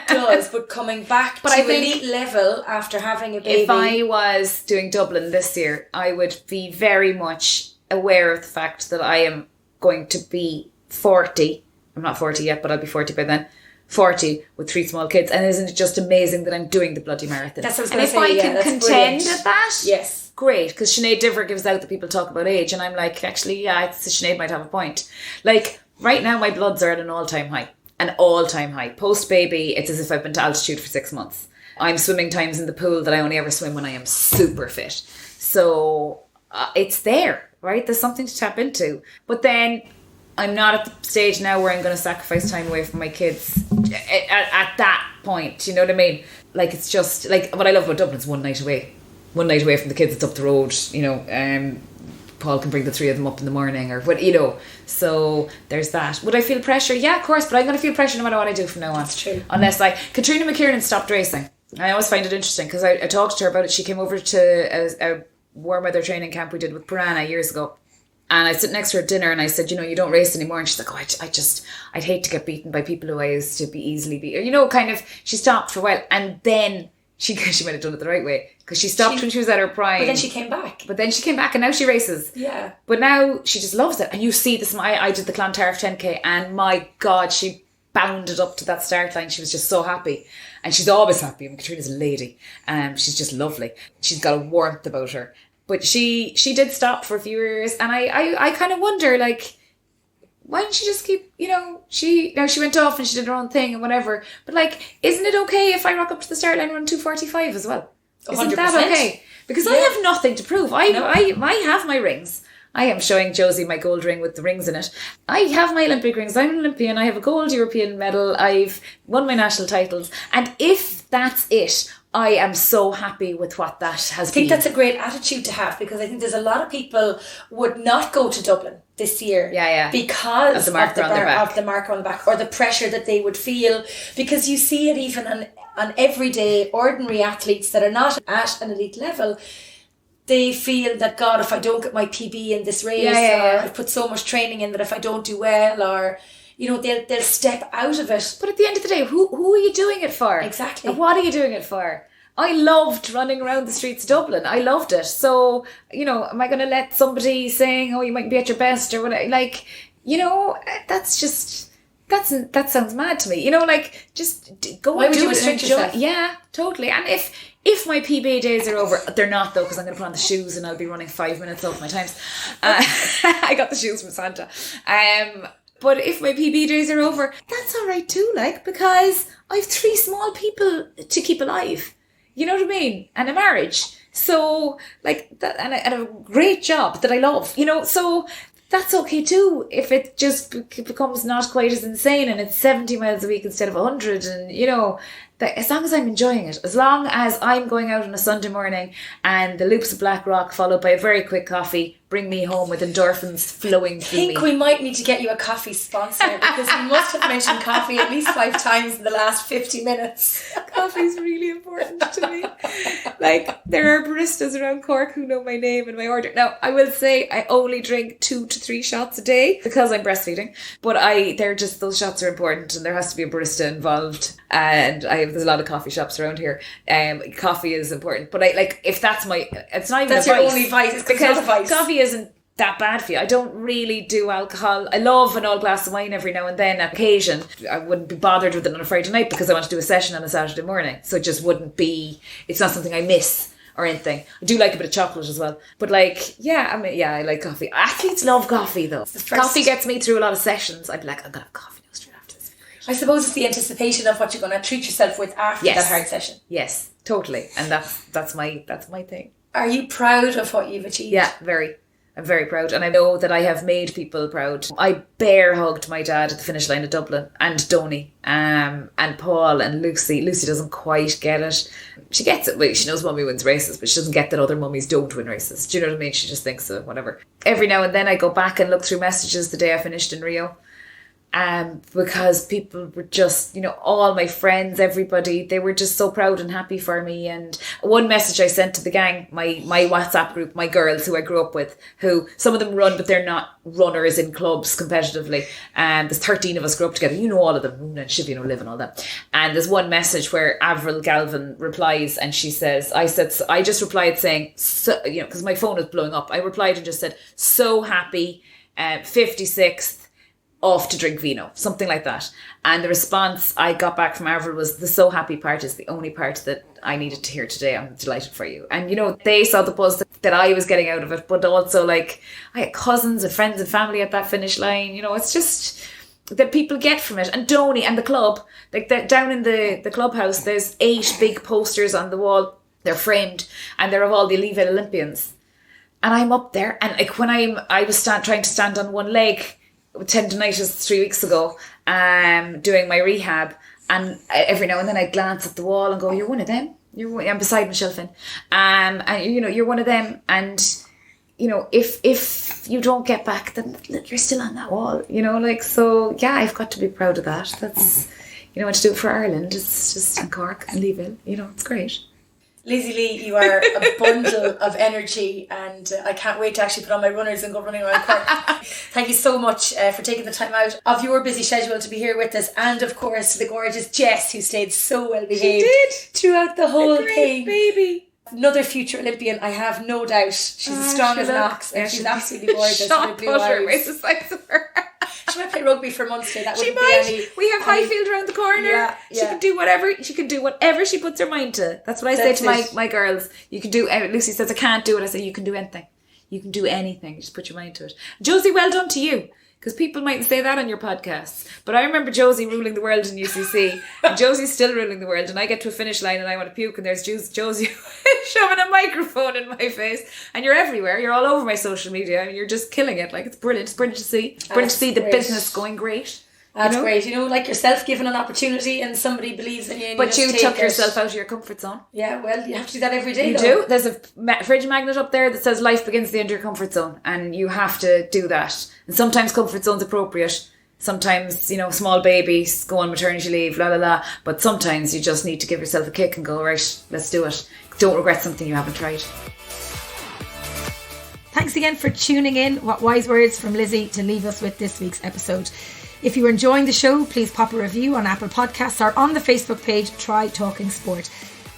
S3: does, but coming back to elite level after having a baby.
S2: If I was doing Dublin this year, I would be very much aware of the fact that I am going to be 40. I'm not 40 yet, but I'll be 40 by then. 40 with 3 small kids, and isn't it just amazing that I'm doing the bloody marathon?
S3: That's what I was
S2: and
S3: if I
S2: can contend at that,
S3: yes,
S2: great, because Sinead Diver gives out that people talk about age, and I'm like, actually, yeah, Sinead might have a point. Like, right now my bloods are at an all-time high. Post-baby, it's as if I've been to altitude for 6 months. I'm swimming times in the pool that I only ever swim when I am super fit. So it's there, right? There's something to tap into. But then I'm not at the stage now where I'm going to sacrifice time away from my kids at that point. You know what I mean? Like, it's just like what I love about Dublin is one night away from the kids. It's up the road. You know, Paul can bring the 3 of them up in the morning or what, you know. So there's that. Would I feel pressure? Yeah, of course. But I'm going to feel pressure no matter what I do from now on.
S3: That's true.
S2: Unless Katrina McKiernan stopped racing. I always find it interesting because I talked to her about it. She came over to a warm weather training camp we did with Piranha years ago. And I sit next to her at dinner and I said, you know, you don't race anymore. And she's like, I'd hate to get beaten by people who I used to be easily beat. Or, you know, kind of, she stopped for a while. And then she might have done it the right way. Because she stopped when she was at her prime.
S3: But then she came back.
S2: And now she races.
S3: Yeah.
S2: But now she just loves it. And you see this, I did the Clontarf 10K and my God, she bounded up to that start line. She was just so happy. And she's always happy. I mean, Katrina's a lady. She's just lovely. She's got a warmth about her. But she did stop for a few years, and I kind of wonder, like, why didn't she just keep, you know, she went off and she did her own thing and whatever, but like, isn't it okay if I rock up to the start line run 2:45 as well? Isn't
S3: 100%.
S2: that okay? Because I have nothing to prove. I have my rings. I am showing Josie my gold ring with the rings in it. I have my Olympic rings. I'm an Olympian. I have a gold European medal. I've won my national titles. And if that's it, I am so happy with what that has been.
S3: I think that's a great attitude to have, because I think there's a lot of people would not go to Dublin this year because of the marker on the back, or the pressure that they would feel, because you see it even on everyday ordinary athletes that are not at an elite level. They feel that, God, if I don't get my PB in this race, or I've put so much training in that if I don't do well, or, you know, they'll step out of it.
S2: But at the end of the day, who are you doing it for?
S3: Exactly.
S2: And what are you doing it for? I loved running around the streets of Dublin. I loved it. So, you know, am I going to let somebody saying, oh, you mightn't be at your best or whatever? Like, you know, that's just... That sounds mad to me. You know, like, just go and do it and enjoy. Yourself? Yeah, totally. And if my PB days are over, they're not though, because I'm going to put on the shoes and I'll be running 5 minutes off my times. I got the shoes from Santa. But if my PB days are over, that's all right too, like, because I have 3 small people to keep alive. You know what I mean? And a marriage. So, like, that, and a great job that I love, you know, so... That's okay too, if it just becomes not quite as insane and it's 70 miles a week instead of 100, and you know, that as long as I'm enjoying it, as long as I'm going out on a Sunday morning and the loops of Black Rock followed by a very quick coffee bring me home with endorphins flowing through me.
S3: I think we might need to get you a coffee sponsor, because you must have mentioned coffee at least 5 times in the last 50 minutes.
S2: Coffee's really important to me. Like, there are baristas around Cork who know my name and my order. Now, I will say I only drink 2 to 3 shots a day because I'm breastfeeding, but those shots are important, and there has to be a barista involved, and there's a lot of coffee shops around here. Coffee is important, but if that's it's not even
S3: that's
S2: a vice.
S3: Your only vice, it's
S2: because
S3: not a vice.
S2: Coffee isn't that bad for you. I don't really do alcohol. I love an old glass of wine every now and then, on occasion. I wouldn't be bothered with it on a Friday night because I want to do a session on a Saturday morning. So it just wouldn't be, it's not something I miss or anything. I do like a bit of chocolate as well. But like, I like coffee. Athletes love coffee though. Coffee gets me through a lot of sessions. I'd be like, I'm going to have coffee now straight after this.
S3: I suppose it's the anticipation of what you're going to treat yourself with after that hard session.
S2: Yes, totally. And that's my thing.
S3: Are you proud of what you've achieved?
S2: Yeah, very. I'm very proud, and I know that I have made people proud. I bear hugged my dad at the finish line of Dublin, and Donny, and Paul and Lucy. Lucy doesn't quite get it. She gets it. Well, she knows mummy wins races, but she doesn't get that other mummies don't win races. Do you know what I mean? She just thinks so, whatever. Every now and then I go back and look through messages the day I finished in Rio. Because people were just, all my friends, everybody, they were just so proud and happy for me. And one message I sent to the gang, my WhatsApp group, my girls who I grew up with, who some of them run, but they're not runners in clubs competitively. And there's 13 of us grew up together. All of them, Runa and Shiv, Liv and all that. And there's one message where Avril Galvin replies and she says, I just replied saying, so, because my phone was blowing up. I replied and just said, so happy, 56th. Off to drink vino, something like that. And the response I got back from Avril was, the so happy part is the only part that I needed to hear today. I'm delighted for you. And they saw the buzz that I was getting out of it, but also like I had cousins and friends and family at that finish line. It's just that people get from it. And Donny and the club, like down in the clubhouse, there's 8 big posters on the wall. They're framed and they're of all the Olympians. And I'm up there, and like when I was trying to stand on one leg, tendonitis 3 weeks ago, doing my rehab, and every now and then I glance at the wall and go, you're one of them. I'm beside Michelle Finn, and you're one of them, and if you don't get back, then you're still on that wall, so yeah, I've got to be proud of that. That's I want to do it for Ireland. It's just in Cork and Leeville, it's great.
S3: Lizzie Lee, you are a bundle of energy, and I can't wait to actually put on my runners and go running around Cork. Thank you so much for taking the time out of your busy schedule to be here with us, and of course the gorgeous Jess, who stayed so well behaved throughout the whole thing.
S2: Baby.
S3: Another future Olympian, I have no doubt. She's as strong as an ox, and she's absolutely gorgeous.
S2: Shot putter, where's the size of her?
S3: She might play rugby for Munster. That
S2: she might. We have Highfield around the corner. Yeah. She can do whatever. She can do whatever she puts her mind to. That's what I say to my girls. You can do. Lucy says I can't do it. I say you can do anything. You can do anything. Just put your mind to it. Josie, well done to you. Because people mightn't say that on your podcasts. But I remember Josie ruling the world in UCC. And Josie's still ruling the world. And I get to a finish line and I want to puke. And there's Josie shoving a microphone in my face. And you're everywhere. You're all over my social media. and you're just killing it. Like, it's brilliant. It's brilliant to see. It's brilliant to see the business going great.
S3: That's great. Like yourself, given an opportunity and somebody believes in you.
S2: But you took yourself out of your comfort zone.
S3: Yeah, well, you have to do that every day.
S2: You do. There's a fridge magnet up there that says life begins at the end of your comfort zone. And you have to do that. And sometimes comfort zone's appropriate. Sometimes, small babies go on maternity leave, la la la. But sometimes you just need to give yourself a kick and go, right, let's do it. Don't regret something you haven't tried.
S1: Thanks again for tuning in. What wise words from Lizzie to leave us with this week's episode. If you are enjoying the show, please pop a review on Apple Podcasts or on the Facebook page, Try Talking Sport.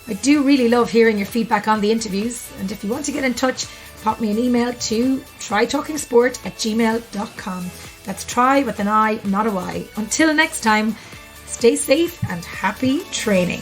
S1: I do really love hearing your feedback on the interviews. And if you want to get in touch, pop me an email to trytalkingsport@gmail.com. That's try with an I, not a Y. Until next time, stay safe and happy training.